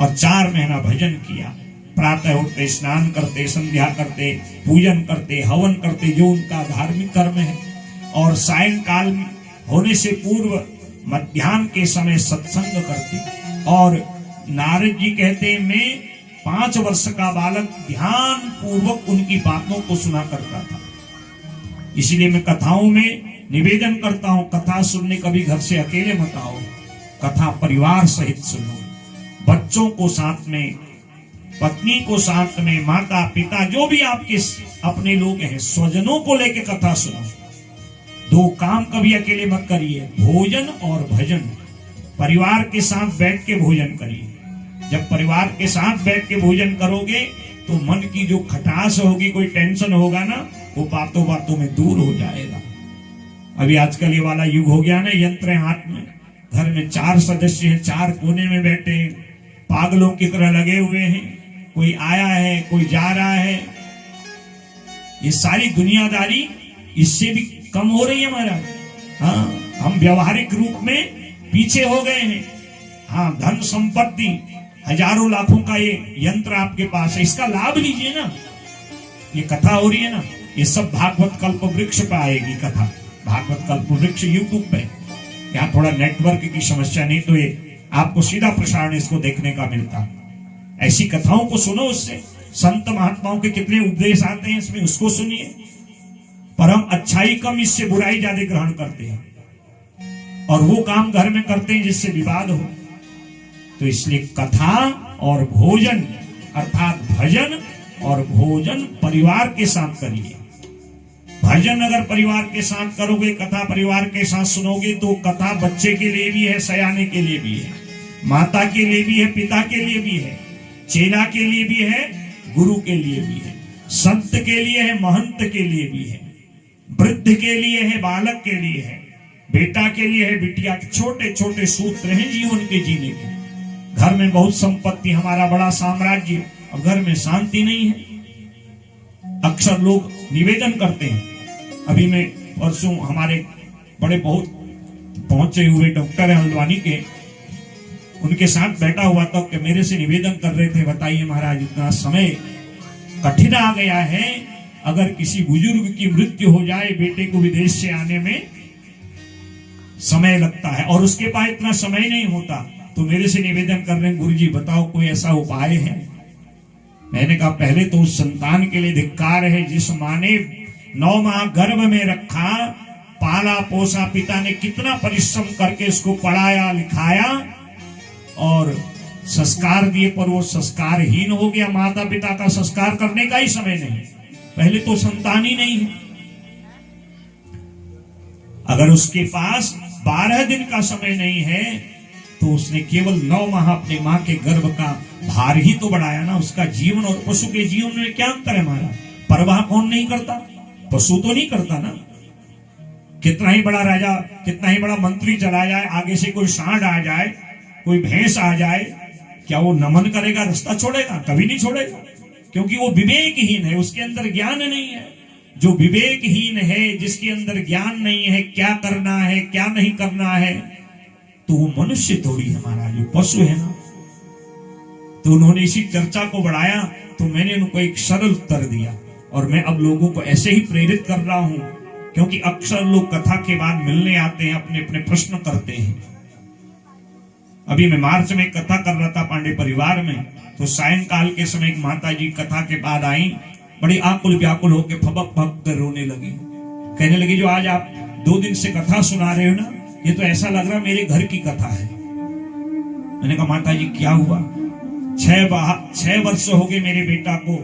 और 4 महीना भजन किया। प्रातः उठते, स्नान करते, संध्या करते, पूजन करते, हवन करते, जो उनका धार्मिक कर्म है। और सायंकाल होने से पूर्व मध्याह्न के समय सत्संग करते। और नारद जी कहते मैं 5 वर्ष का बालक ध्यान पूर्वक उनकी बातों को सुना करता था। इसलिए मैं कथाओं में निवेदन करता हूं, कथा सुनने कभी घर से अकेले मत आओ, कथा परिवार सहित सुनो। बच्चों को साथ में, पत्नी को साथ में, माता पिता जो भी आपके अपने लोग हैं, स्वजनों को लेके कथा सुनो। 2 काम कभी अकेले मत करिए, भोजन और भजन। परिवार के साथ बैठ के भोजन करिए। जब परिवार के साथ बैठ के भोजन करोगे तो मन की जो खटास होगी, कोई टेंशन होगा ना, वो बातों बातों में दूर हो जाएगा। अभी आजकल ये वाला युग हो गया ना, यंत्र है हाथ में। घर में 4 सदस्य हैं, 4 कोने में बैठे हैं, पागलों की तरह लगे हुए हैं। कोई आया है, कोई जा रहा है। ये सारी दुनियादारी इससे भी कम हो रही है हमारा। हाँ, हम व्यवहारिक रूप में पीछे हो गए हैं। हाँ, धन संपत्ति हजारों लाखों का ये यंत्र आपके पास है, इसका लाभ लीजिए ना। ये कथा हो रही है ना, ये सब भागवत कल्प वृक्ष पे आएगी कथा। भागवत कल्प वृक्ष यूट्यूब पे। यहाँ थोड़ा नेटवर्क की समस्या, नहीं तो ये आपको सीधा प्रसारण इसको देखने का मिलता। ऐसी कथाओं को सुनो, उससे संत महात्माओं के कितने उपदेश आते हैं इसमें, उसको सुनिए। पर हम अच्छाई कम, इससे बुराई ज्यादा ग्रहण करते हैं और वो काम घर में करते हैं जिससे विवाद हो। तो इसलिए कथा और भोजन अर्थात भजन और भोजन परिवार के साथ करिए। भजन अगर परिवार के साथ करोगे, कथा परिवार के साथ सुनोगे, तो कथा बच्चे के लिए भी है, सयाने के लिए भी है, माता के लिए भी है, पिता के लिए भी है, चेला के लिए भी है, गुरु के लिए भी है, संत के लिए है, महंत के लिए भी है, वृद्ध के लिए है, बालक के लिए है, बेटा के लिए है, बिटिया के। छोटे छोटे सूत्र हैं जीवन के जीने के। घर में बहुत संपत्ति, हमारा बड़ा साम्राज्य, और घर में शांति नहीं है। अक्सर लोग निवेदन करते हैं। अभी मैं परसों हमारे बड़े बहुत पहुंचे हुए डॉक्टर हैं हल्द्वानी के, उनके साथ बैठा हुआ था कि मेरे से निवेदन कर रहे थे, बताइए महाराज इतना समय कठिन आ गया है, अगर किसी बुजुर्ग की मृत्यु हो जाए, बेटे को विदेश से आने में समय लगता है और उसके पास इतना समय नहीं होता, तो मेरे से निवेदन कर रहे हैं, गुरुजी बताओ कोई ऐसा उपाय है। मैंने कहा पहले तो उस संतान के लिए धिक्कार है जिस माँ ने 9 माह गर्भ में रखा, पाला पोसा, पिता ने कितना परिश्रम करके उसको पढ़ाया लिखाया और संस्कार दिए, पर वो संस्कारहीन हो गया। माता पिता का संस्कार करने का ही समय नहीं, पहले तो संतान ही नहीं है। अगर उसके पास 12 दिन का समय नहीं है तो उसने केवल 9 माह अपने मां के गर्भ का भार ही तो बढ़ाया ना। उसका जीवन और पशु के जीवन में क्या अंतर है हमारा? परवाह कौन नहीं करता? पशु तो नहीं करता ना। कितना ही बड़ा राजा, कितना ही बड़ा मंत्री चला जाए, आगे से कोई सांड आ जाए, कोई भैंस आ जाए, क्या वो नमन करेगा, रास्ता छोड़ेगा? कभी नहीं छोड़ेगा, क्योंकि वो विवेकहीन है, उसके अंदर ज्ञान नहीं है। जो विवेकहीन है, जिसके अंदर ज्ञान नहीं है, क्या करना है क्या नहीं करना है, तो वो मनुष्य थोड़ी है महाराज, जो पशु है ना। तो उन्होंने इसी चर्चा को बढ़ाया, तो मैंने उनको एक सरल उत्तर दिया और मैं अब लोगों को ऐसे ही प्रेरित कर रहा हूं, क्योंकि अक्सर लोग कथा के बाद मिलने आते हैं, अपने अपने प्रश्न करते हैं। अभी मैं मार्च में कथा कर रहा था पांडे परिवार में, तो सायंकाल के समय एक माता जी कथा के बाद आई, बड़ी आकुल व्याकुल होकर फबक फबक कर रोने लगी। कहने लगी जो आज आप 2 दिन से कथा सुना रहे हो ना, ये तो ऐसा लग रहा मेरे घर की कथा है। मैंने कहा माता जी क्या हुआ? 6 वर्ष हो गए मेरे बेटा को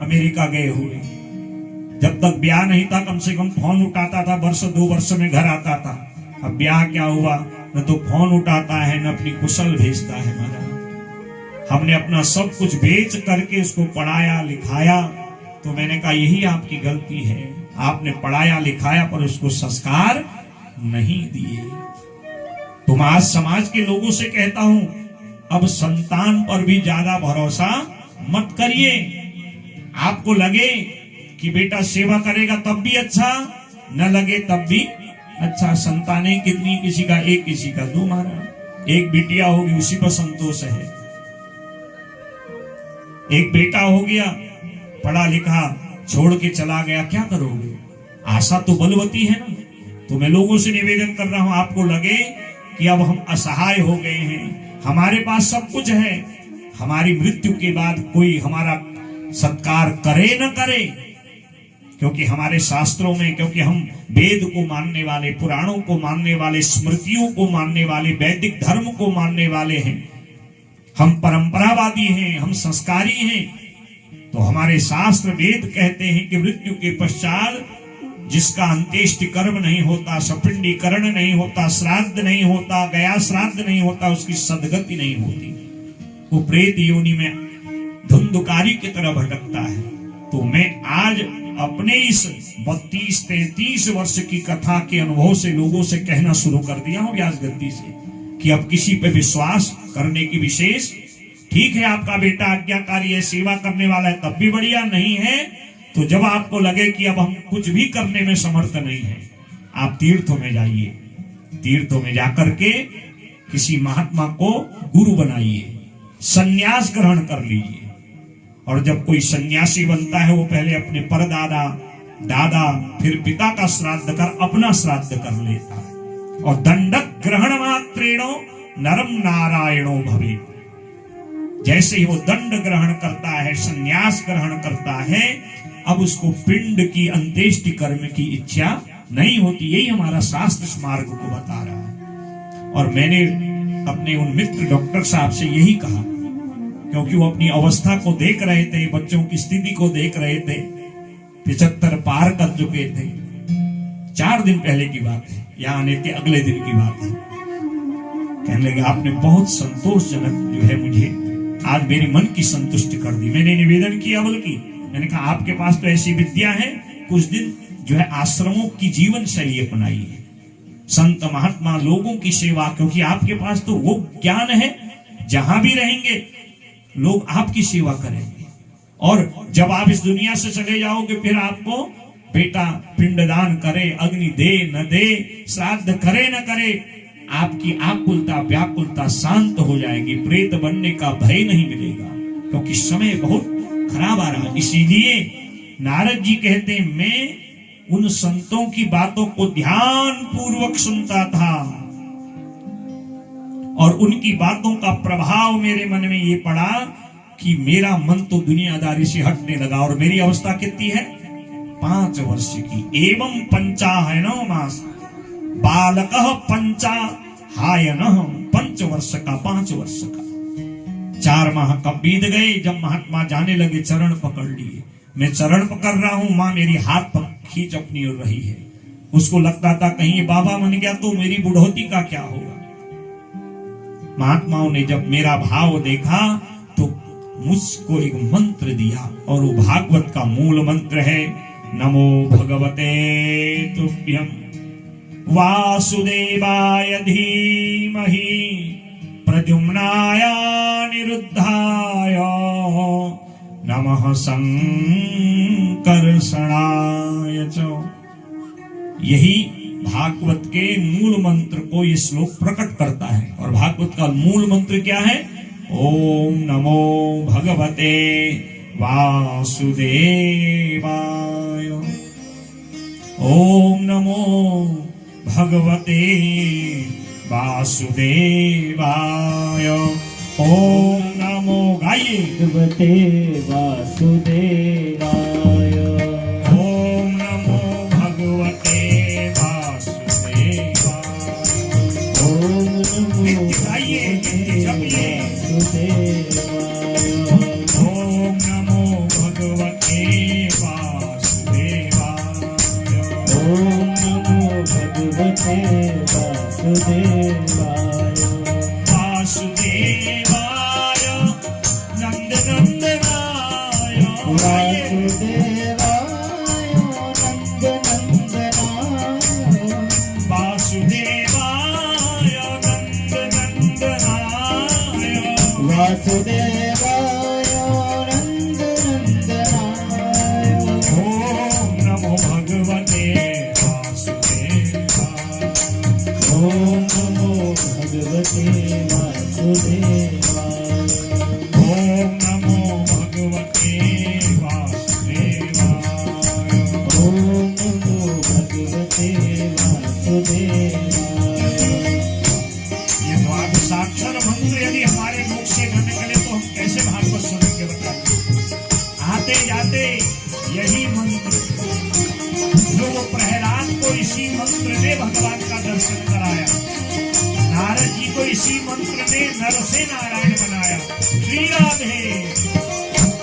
अमेरिका गए हुए। जब तक ब्याह नहीं था कम से कम फोन उठाता था, 1-2 वर्ष में घर आता था। अब ब्याह क्या हुआ, न तो फोन उठाता है न अपनी कुशल भेजता है। महाराज हमने अपना सब कुछ बेच करके उसको पढ़ाया लिखाया, तो मैंने कहा यही आपकी गलती है, आपने पढ़ाया लिखाया पर उसको संस्कार नहीं दिए। तो मैं आज समाज के लोगों से कहता हूं, अब संतान पर भी ज्यादा भरोसा मत करिए। आपको लगे कि बेटा सेवा करेगा तब भी अच्छा, न लगे तब भी अच्छा। संतानें कितनी, किसी का एक किसी का 2 महाराज। एक बिटिया होगी उसी पर संतोष है, एक बेटा हो गया पढ़ा लिखा छोड़ के चला गया, क्या करोगे? आशा तो बलवती है ना। तो मैं लोगों से निवेदन कर रहा हूं, आपको लगे कि अब हम असहाय हो गए हैं, हमारे पास सब कुछ है, हमारी मृत्यु के बाद कोई हमारा सत्कार करे न करे, क्योंकि हमारे शास्त्रों में, क्योंकि हम वेद को मानने वाले, पुराणों को मानने वाले, स्मृतियों को मानने वाले, वैदिक धर्म को मानने वाले हैं, हम परंपरावादी हैं, हम संस्कारी हैं। तो हमारे शास्त्र वेद कहते हैं कि मृत्यु के पश्चात जिसका अंत्येष्टि कर्म नहीं होता, सपिंडीकरण नहीं होता, श्राद्ध नहीं होता, गया श्राद्ध नहीं होता, उसकी सदगति नहीं होती, वो प्रेत योनि में धुंधकारी की तरह भटकता है। तो मैं आज अपने इस 32-33 वर्ष की कथा के अनुभव से लोगों से कहना शुरू कर दिया हूं व्यास गद्दी से, कि अब किसी पे विश्वास करने की विशेष, ठीक है आपका बेटा आज्ञाकारी है, सेवा करने वाला है, तब भी बढ़िया, नहीं है तो जब आपको लगे कि अब हम कुछ भी करने में समर्थ नहीं है, आप तीर्थों में जाइए, तीर्थों में जाकर के किसी महात्मा को गुरु बनाइए, संन्यास ग्रहण कर लीजिए। और जब कोई सन्यासी बनता है वो पहले अपने परदादा, दादा, फिर पिता का श्राद्ध कर अपना श्राद्ध कर लेता है। और दंडक ग्रहण मात्रेणो नरम नारायणो भवे। जैसे ही वो दंड ग्रहण करता है, संन्यास ग्रहण करता है, अब उसको पिंड की अंत्येष्टि कर्म की इच्छा नहीं होती। यही हमारा शास्त्र इस मार्ग को बता रहा है। और मैंने अपने उन मित्र डॉक्टर साहब से यही कहा, क्योंकि वो अपनी अवस्था को देख रहे थे, बच्चों की स्थिति को देख रहे थे, 75 पार कर चुके थे। 4 दिन पहले की बात है, यहाँ आने के अगले दिन की बात है। कहने लगे आपने बहुत संतोषजनक जो है मुझे आज मेरे मन की संतुष्टि कर दी। मैंने निवेदन किया, बल्कि मैंने कहा आपके पास तो ऐसी विद्या है, कुछ दिन जो है आश्रमों की जीवन शैली अपनाई है, संत महात्मा लोगों की सेवा, क्योंकि आपके पास तो वो ज्ञान है, जहां भी रहेंगे लोग आपकी सेवा करेंगे। और जब आप इस दुनिया से चले जाओगे, फिर आपको बेटा पिंडदान करे, अग्नि दे न दे, श्राद्ध करे न करे, आपकी आकुलता व्याकुलता शांत हो जाएगी, प्रेत बनने का भय नहीं मिलेगा, क्योंकि समय बहुत खराब आ रहा। इसीलिए नारद जी कहते हैं, मैं उन संतों की बातों को ध्यान पूर्वक सुनता था और उनकी बातों का प्रभाव मेरे मन में ये पड़ा कि मेरा मन तो दुनियादारी से हटने लगा। और मेरी अवस्था कितनी है? 5 वर्ष की। एवं पंचाहनो मास बालकः पंचाहायनः, 5 वर्ष का, 5 वर्ष का। 4 माह कब बीत गए, जब महात्मा जाने लगे, चरण पकड़ लिए। मैं चरण पकड़ रहा हूं, मां मेरी हाथ पर खींच अपनी ओर रही है। उसको लगता था कहीं ये बाबा बन गया तो मेरी बुढ़ौती का क्या होगा। महात्माओं ने जब मेरा भाव देखा तो मुझको एक मंत्र दिया, और वो भागवत का मूल मंत्र है, नमो भगवते तुभ्यं वासुदेवाय धीमहि प्रद्युम्नाय निरुद्धाय नमः संकर्षणाय च। यही भागवत के मूल मंत्र को ये श्लोक प्रकट करता है। और भागवत का मूल मंत्र क्या है? ओम नमो भगवते वासुदेवाय, ओम नमो भगवते वासुदेवाय, ओम नमो, गाइए, भगवते वासुदेवाय, ओम नमो भगवते वासुदेवाय, ओम नमो गाइए, जपिए, वासुदेवाय, ओम नमो भगवते वासुदेवाय, ओम नमो भगवते वासुदेवाय, वासुदेवाय नंदनंदनाय, वासुदेवाय नंदनंदनाय, वासुदेवाय नंदनंदनाय, वासुदेवाय नंदनंदनाय, ओम नमो भगवते वासुदेवाय, ओम नमो भगवते वासुदेवाय, ओम नमो भगवते वासुदेवाय, ओम नमो भगवते वासुदेवाय। ये तो आप साक्षर मंत्र यदि हमारे मुख से न निकले तो हम कैसे भागवत सुनेंगे बताइए। आते जाते यही मंत्र, जो वो प्रहलाद को इसी मंत्र ने भगवान का दर्शन कराया, नारद जी को इसी मंत्र ने नर से नारायण बनाया। श्री राधे,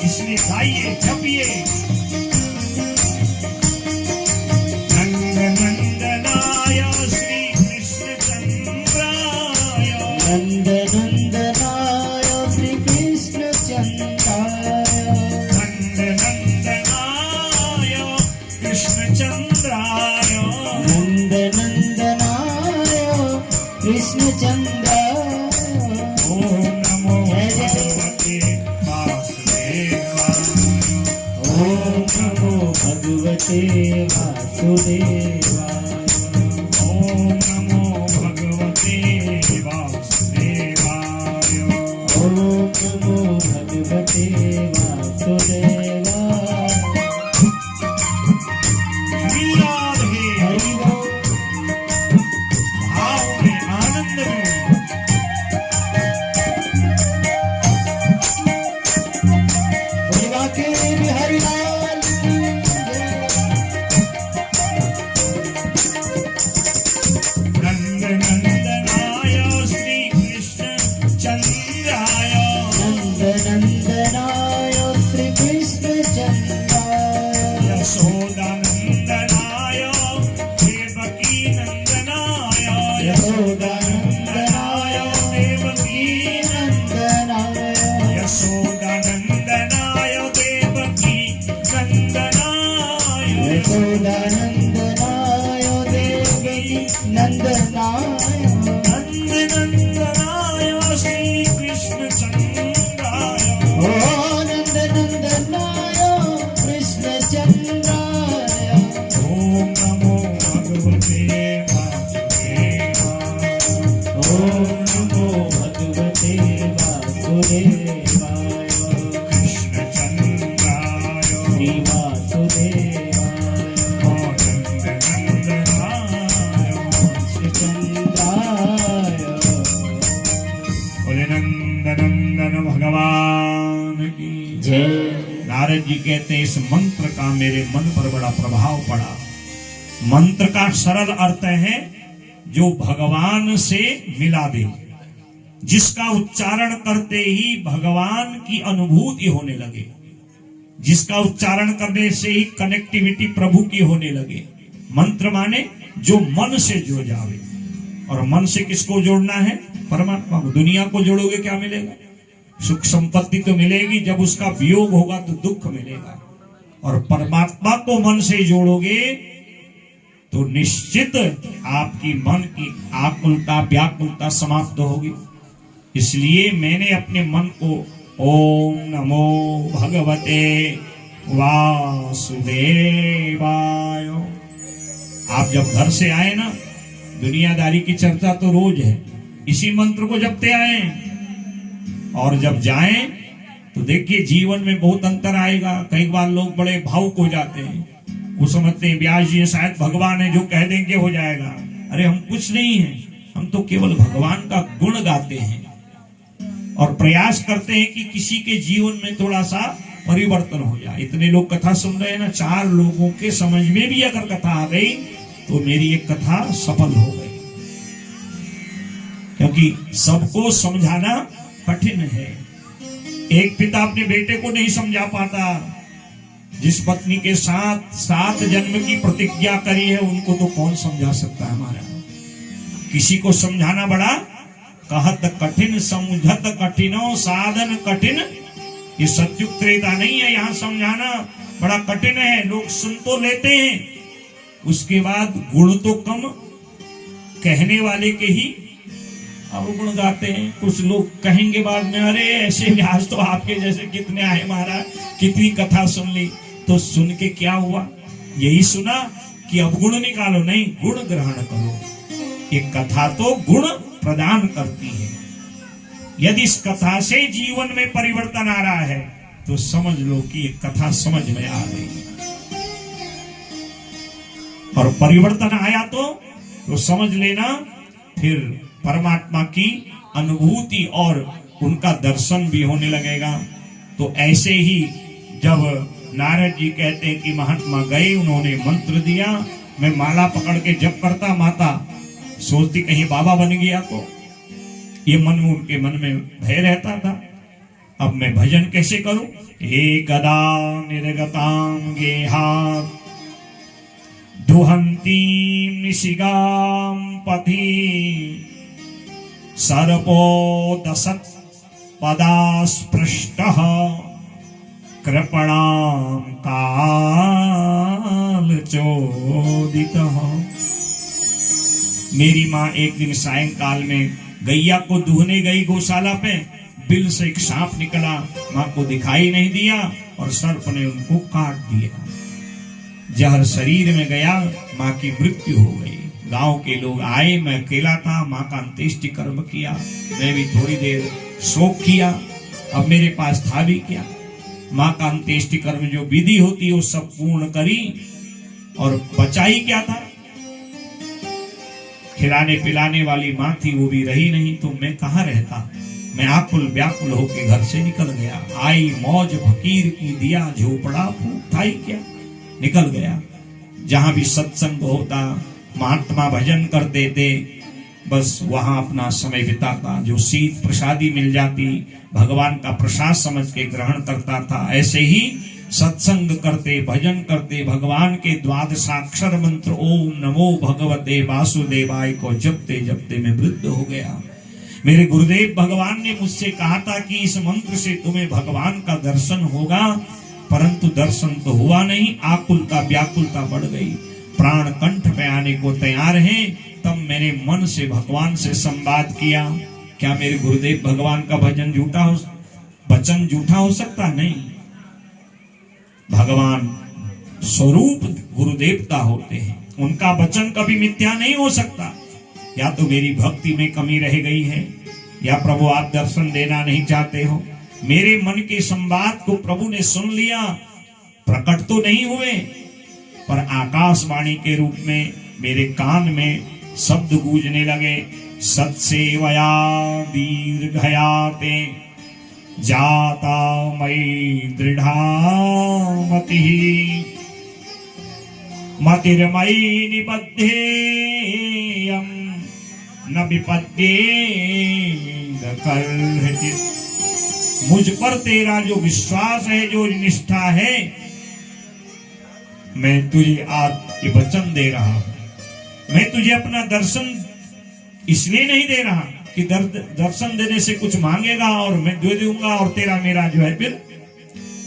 इसलिए गाइए, जपिए, नंदनंदनाय श्री कृष्ण चंद्राय, नंदनंदनाय श्री कृष्ण चंद्राय, नंदनंदनाय कृष्ण चंद्राय, नंदनंदनाय कृष्ण चंद्राय, ओम नमो भगवते वासुदेवाय, ओम नमो भगवते वासुदेवाय, ओम नमो भगवते वासुदेवाय, ओम नमो भगवते वासुदेवाय। श्री राधे, हरि बोल। भाव में, आनंद में बिहारी लाल की जय। नंद नंदनाय श्री कृष्ण चंद्राय नंद नंदनाय श्री कृष्ण चंद्राय यशोदानंदनाय देवकी नंदनाय यशोदानंदनाय देवकी नंदनाय यशोदानंदनाय देवकी नंदनाय यशोदानंदनाय देवकी नंदनाय नंद नंदनाय श्री कृष्ण चंद्राय ओ नंद नंदनाय कृष्ण चंद्राय ओम नमो भगवते वासुदेवाय ओम नमो भगवते वासुदेवाय कृष्ण चंद्राय श्री वासुदेवाय नंद नंदनाय श्री चंद्राय बोले नंद नंदन भगवान की जय। नारद जी कहते हैं इस मंत्र का मेरे मन पर बड़ा प्रभाव पड़ा। मंत्र का सरल अर्थ है जो भगवान से मिला दे, जिसका उच्चारण करते ही भगवान की अनुभूति होने लगे, जिसका उच्चारण करने से ही कनेक्टिविटी प्रभु की होने लगे। मंत्र माने जो मन से जुड़ जावे, और मन से किसको जोड़ना है? परमात्मा को। दुनिया को जोड़ोगे क्या मिलेगा? सुख संपत्ति तो मिलेगी, जब उसका वियोग होगा तो दुख मिलेगा। और परमात्मा को मन से जोड़ोगे तो निश्चित आपकी मन की आकुलता व्याकुलता समाप्त होगी। इसलिए मैंने अपने मन को ओम नमो भगवते वासुदेवाय। आप जब घर से आए ना, दुनियादारी की चर्चा तो रोज है, इसी मंत्र को जपते आए, और जब जाएं तो देखिए जीवन में बहुत अंतर आएगा। कई बार लोग बड़े भावुक हो जाते हैं, वो समझते हैं व्यास जी शायद भगवान है जो कह देंगे हो जाएगा। अरे हम कुछ नहीं है, हम तो केवल भगवान का गुण गाते हैं और प्रयास करते हैं कि किसी के जीवन में थोड़ा सा परिवर्तन हो जाए। इतने लोग कथा सुन रहे हैं ना, 4 लोगों के समझ में भी अगर कथा आ गई तो मेरी एक कथा सफल हो गई। क्योंकि सबको समझाना कठिन है। एक पिता अपने बेटे को नहीं समझा पाता। जिस पत्नी के साथ 7 जन्म की प्रतिज्ञा करी है उनको तो कौन समझा सकता है हमारा। किसी को समझाना बड़ा कहत कठिन, समझत कठिनो साधन कठिन। ये सत्युग त्रेता नहीं है, यहाँ समझाना बड़ा कठिन है। लोग सुन तो लेते हैं, उसके बाद गुण तो कम, कहने वाले के ही अवगुण गाते हैं। कुछ लोग कहेंगे बाद में, अरे ऐसे व्यास तो आपके जैसे कितने आए महाराज, कितनी कथा सुन ली। तो सुन के क्या हुआ? यही सुना कि अवगुण निकालो, नहीं गुण ग्रहण करो। एक कथा तो गुण प्रदान करती है। यदि इस कथा से जीवन में परिवर्तन आ रहा है तो समझ लो कि एक कथा समझ में आ गई, और परिवर्तन आया तो समझ लेना फिर परमात्मा की अनुभूति और उनका दर्शन भी होने लगेगा। तो ऐसे ही जब नारद जी कहते हैं कि महात्मा गए, उन्होंने मंत्र दिया, मैं माला पकड़ के जप करता, माता सोचती कहीं बाबा बन गया तो। ये मन में उनके मन में भय रहता था, अब मैं भजन कैसे करूं? एकदा निर्गतां गेहात् दुहन्तीं निशिगां पथि सर्पो दशत् पदास्पृष्टः कृपणां कालचोदितः। मेरी माँ एक दिन सायंकाल में गैया को दूहने गई गौशाला पे, बिल से एक सांप निकला, माँ को दिखाई नहीं दिया और सर्प ने उनको काट दिया। जहर शरीर में गया, माँ की मृत्यु हो गई। गांव के लोग आए, मैं अकेला था, माँ का अंत्येष्टि कर्म किया, मैं भी थोड़ी देर शोक किया। अब मेरे पास था भी क्या? माँ का अंत्येष्टि कर्म जो विधि होती है वो सब पूर्ण करी, और बचाई क्या था? खिलाने पिलाने वाली माँ थी, वो भी रही नहीं, तो मैं कहाँ रहता। मैं आकुल व्याकुल होके घर से निकल गया। आई मौज फकीर की दिया झोपड़ा फूट था ही क्या, निकल गया। जहां भी सत्संग होता, महात्मा भजन करते थे, बस वहां अपना समय बिताता। जो सीत प्रसादी मिल जाती भगवान का प्रसाद समझ के ग्रहण करता था। ऐसे ही सत्संग करते, भजन करते, भगवान के द्वादशाक्षर मंत्र ओम नमो भगवते वासुदेवाय को जपते जपते मैं वृद्ध हो गया। मेरे गुरुदेव भगवान ने मुझसे कहा था कि इस मंत्र से तुम्हें भगवान का दर्शन होगा, परंतु दर्शन तो हुआ नहीं। आकुलता व्याकुलता बढ़ गई, प्राण कंठ पे आने को तैयार हैं। तब मैंने मन से भगवान से संवाद किया। क्या मेरे गुरुदेव भगवान का वचन झूठा हो सकता? नहीं। भगवान स्वरूप गुरुदेवता होते हैं, उनका वचन कभी मिथ्या नहीं हो सकता। या तो मेरी भक्ति में कमी रह गई है, या प्रभु आप दर्शन देना नहीं चाहते हो। मेरे मन के संवाद को प्रभु ने सुन लिया, प्रकट तो नहीं हुए, पर आकाशवाणी के रूप में मेरे कान में शब्द गूंजने लगे। सत्सेवया दीर्घयाते जाता मयि दृढ़ा मतिः मतिर्मयि निबद्धेयं न विपद्येद कलहित। मुझ पर तेरा जो विश्वास है, जो निष्ठा है, मैं तुझे आज ये वचन दे रहा हूं। मैं तुझे अपना दर्शन इसलिए नहीं दे रहा कि दर्शन देने से कुछ मांगेगा और मैं दे दूंगा और तेरा मेरा जो है फिर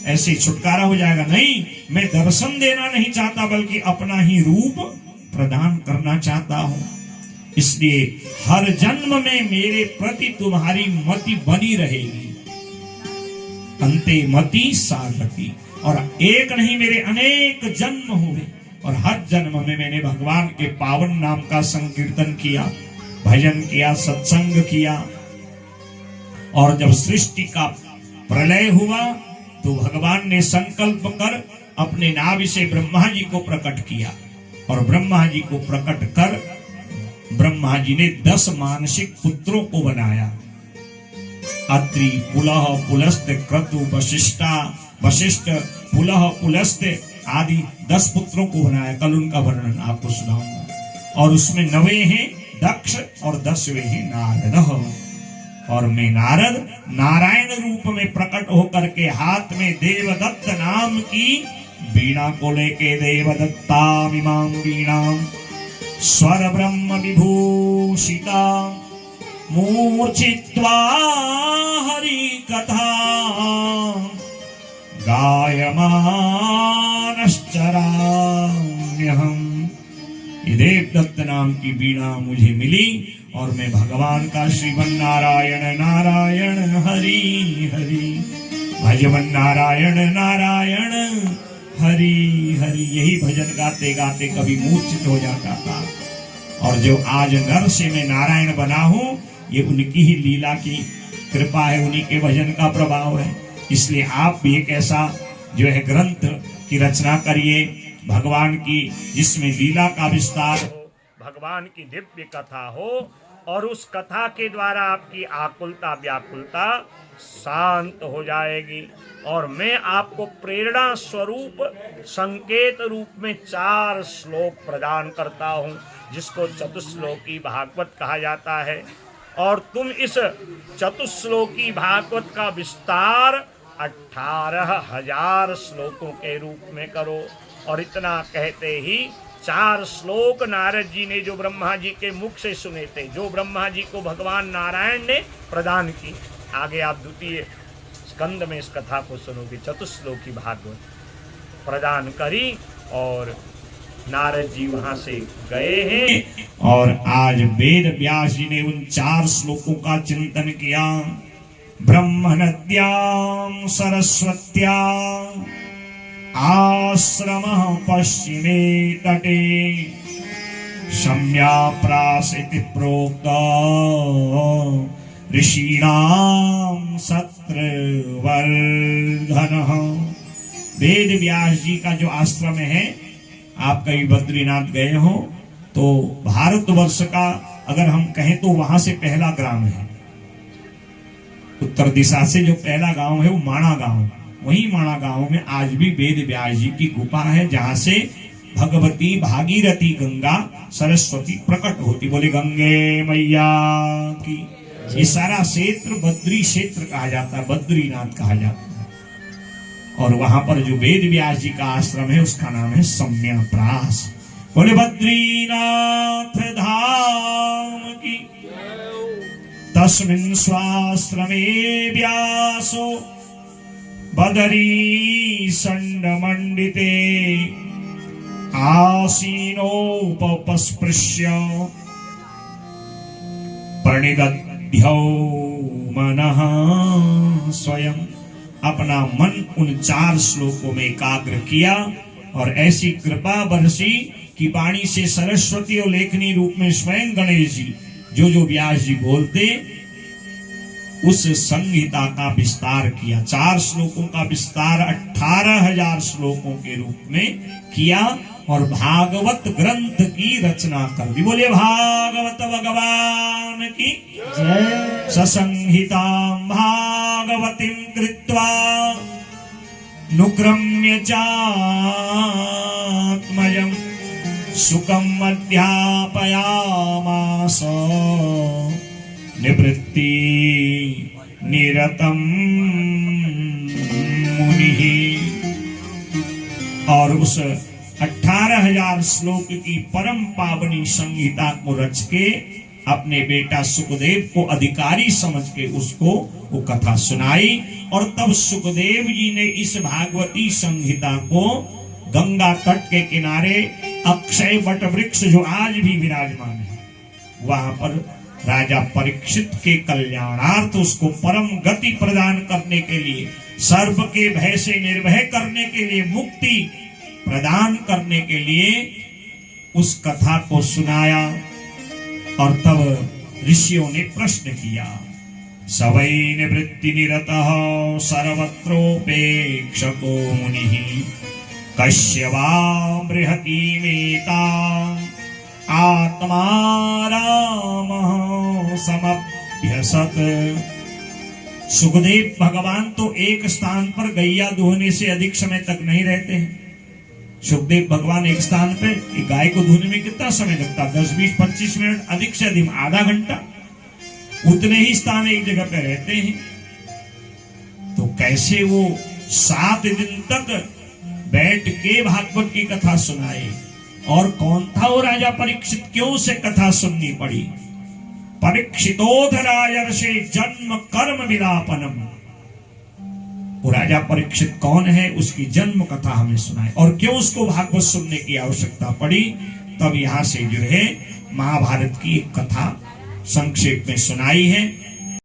ऐसे छुटकारा हो जाएगा। नहीं, मैं दर्शन देना नहीं चाहता, बल्कि अपना ही रूप प्रदान करना चाहता हूं। इसलिए हर जन्म में मेरे प्रति तुम्हारी मति बनी रहेगी। अंते मति सागति। और एक नहीं, मेरे अनेक जन्म हुए, और हर जन्म में मैंने भगवान के पावन नाम का संकीर्तन किया, भजन किया, सत्संग किया। और जब सृष्टि का प्रलय हुआ तो भगवान ने संकल्प कर अपने नाभि से ब्रह्मा जी को प्रकट किया, और ब्रह्मा जी को प्रकट कर ब्रह्मा जी ने 10 मानसिक पुत्रों को बनाया। अत्रि, पुलह, पुलस्त, क्रतु, वशिष्ठ, पुलह, पुलस्त आदि 10 पुत्रों को बनाया। कल उनका वर्णन आपको सुनाऊंगा। और उसमें 9 हैं दक्ष और 10वें हैं नारद। और मैं नारद नारायण रूप में प्रकट होकर के हाथ में देवदत्त नाम की वीणा को लेके, देवदत्तामिमां वीणां स्वर ब्रह्म विभूषिता मूर्छित्वा हरि कथा गायमानश्चराम्यहम्। ये देवदत्त नाम की वीणा मुझे मिली, और मैं भगवान का श्रीमन नारायण नारायण हरि हरि, भजवन नारायण नारायण हरि हरि, यही भजन गाते गाते कभी मूर्छित हो जाता था। और जो आज नर से मैं नारायण बना हूं, ये उनकी ही लीला की कृपा है, उन्हीं के भजन का प्रभाव है। इसलिए आप भी एक ऐसा जो है ग्रंथ की रचना करिए भगवान की, जिसमें लीला का विस्तार हो, भगवान की दिव्य कथा हो, और उस कथा के द्वारा आपकी आकुलता व्याकुलता शांत हो जाएगी। और मैं आपको प्रेरणा स्वरूप संकेत रूप में 4 श्लोक प्रदान करता हूँ, जिसको चतुश्लोकी भागवत कहा जाता है। और तुम इस चतुश्लोकी भागवत का विस्तार 18,000 श्लोकों के रूप में करो। और इतना कहते ही 4 श्लोक नारद जी ने जो ब्रह्मा जी के मुख से सुने थे, जो ब्रह्मा जी को भगवान नारायण ने प्रदान की। आगे आप 2 स्कंद में इस कथा को सुनोगे। चतुश्लोकी भागवत प्रदान करी और नारद जी वहां से गए हैं। और आज वेद व्यास जी ने उन 4 श्लोकों का चिंतन किया। ब्रह्म नद्यां सरस्वत्यां आश्रम पश्चिमे तटे शम्याप्रासिति प्रोक्त ऋषीणां सत्रवर्धनः। वेद व्यास जी का जो आश्रम है, आप कभी बद्रीनाथ गए हो तो भारतवर्ष का अगर हम कहें तो वहां से पहला ग्राम है। उत्तर दिशा से जो पहला गांव है वो माणा गांव, वही माणा गांव में आज भी वेद व्यास जी की गुफा है, जहां से भगवती भागीरथी गंगा सरस्वती प्रकट होती। बोले गंगे मैया की। ये सारा क्षेत्र बद्री क्षेत्र कहा जाता है, बद्रीनाथ कहा जाता है। और वहां पर जो वेद व्यास जी का आश्रम है उसका नाम है सम्यप्रास। बोले बद्रीनाथ धाम की। तस्मिन् स्वाश्रमे व्यासो बदरी संड मंडिते आसीनोपस्पृश्य प्रणिदध्यौ मनः स्वयं। अपना मन उन 4 श्लोकों में एकाग्र किया और ऐसी कृपा बरसी कि वाणी से सरस्वती और लेखनी रूप में स्वयं गणेश जी जो जो व्यास जी बोलते उस संहिता का विस्तार किया। 4 श्लोकों का विस्तार 18,000 श्लोकों के रूप में किया और भागवत ग्रंथ की रचना कर दी। बोले भागवत भगवान की जय। ससंहितां भागवतीं कृत्वा नुक्रम्य चात्मजम् सुखम् अध्यापयामास निवृत्ति निरतम मुनिः। और उस 18,000 श्लोक की परम पावनी संहिता को रच के अपने बेटा सुखदेव को अधिकारी समझ के उसको वो कथा सुनाई। और तब सुखदेव जी ने इस भागवती संहिता को गंगा तट के किनारे अक्षय वट वृक्ष जो आज भी विराजमान है वहां पर राजा परीक्षित के कल्याणार्थ उसको परम गति प्रदान करने के लिए, सर्प के भय से निर्भय करने के लिए, मुक्ति प्रदान करने के लिए उस कथा को सुनाया। और तब ऋषियों ने प्रश्न किया। सवै निवृत्ति निरतः सर्वत्रोपेक्षको मुनिः कस्य वा बृहतीमेता आत्मा रामः समभ्यसत्। सुखदेव भगवान तो एक स्थान पर गैया दूहने से अधिक समय तक नहीं रहते हैं। सुखदेव भगवान एक स्थान पे एक गाय को धोने में कितना समय लगता? 10, 20, 25 मिनट, अधिक से अधिक आधा घंटा। उतने ही स्थान एक जगह पे रहते हैं। तो कैसे वो 7 दिन तक बैठ के भागवत की कथा सुनाए? और कौन था वो राजा परीक्षित? क्यों उसे कथा सुननी पड़ी? परीक्षितोधरायर्षे जन्म कर्म विलापनम। वो राजा परीक्षित कौन है, उसकी जन्म कथा हमें सुनाए। और क्यों उसको भागवत सुनने की आवश्यकता पड़ी? तब यहां से जो है महाभारत की एक कथा संक्षेप में सुनाई है।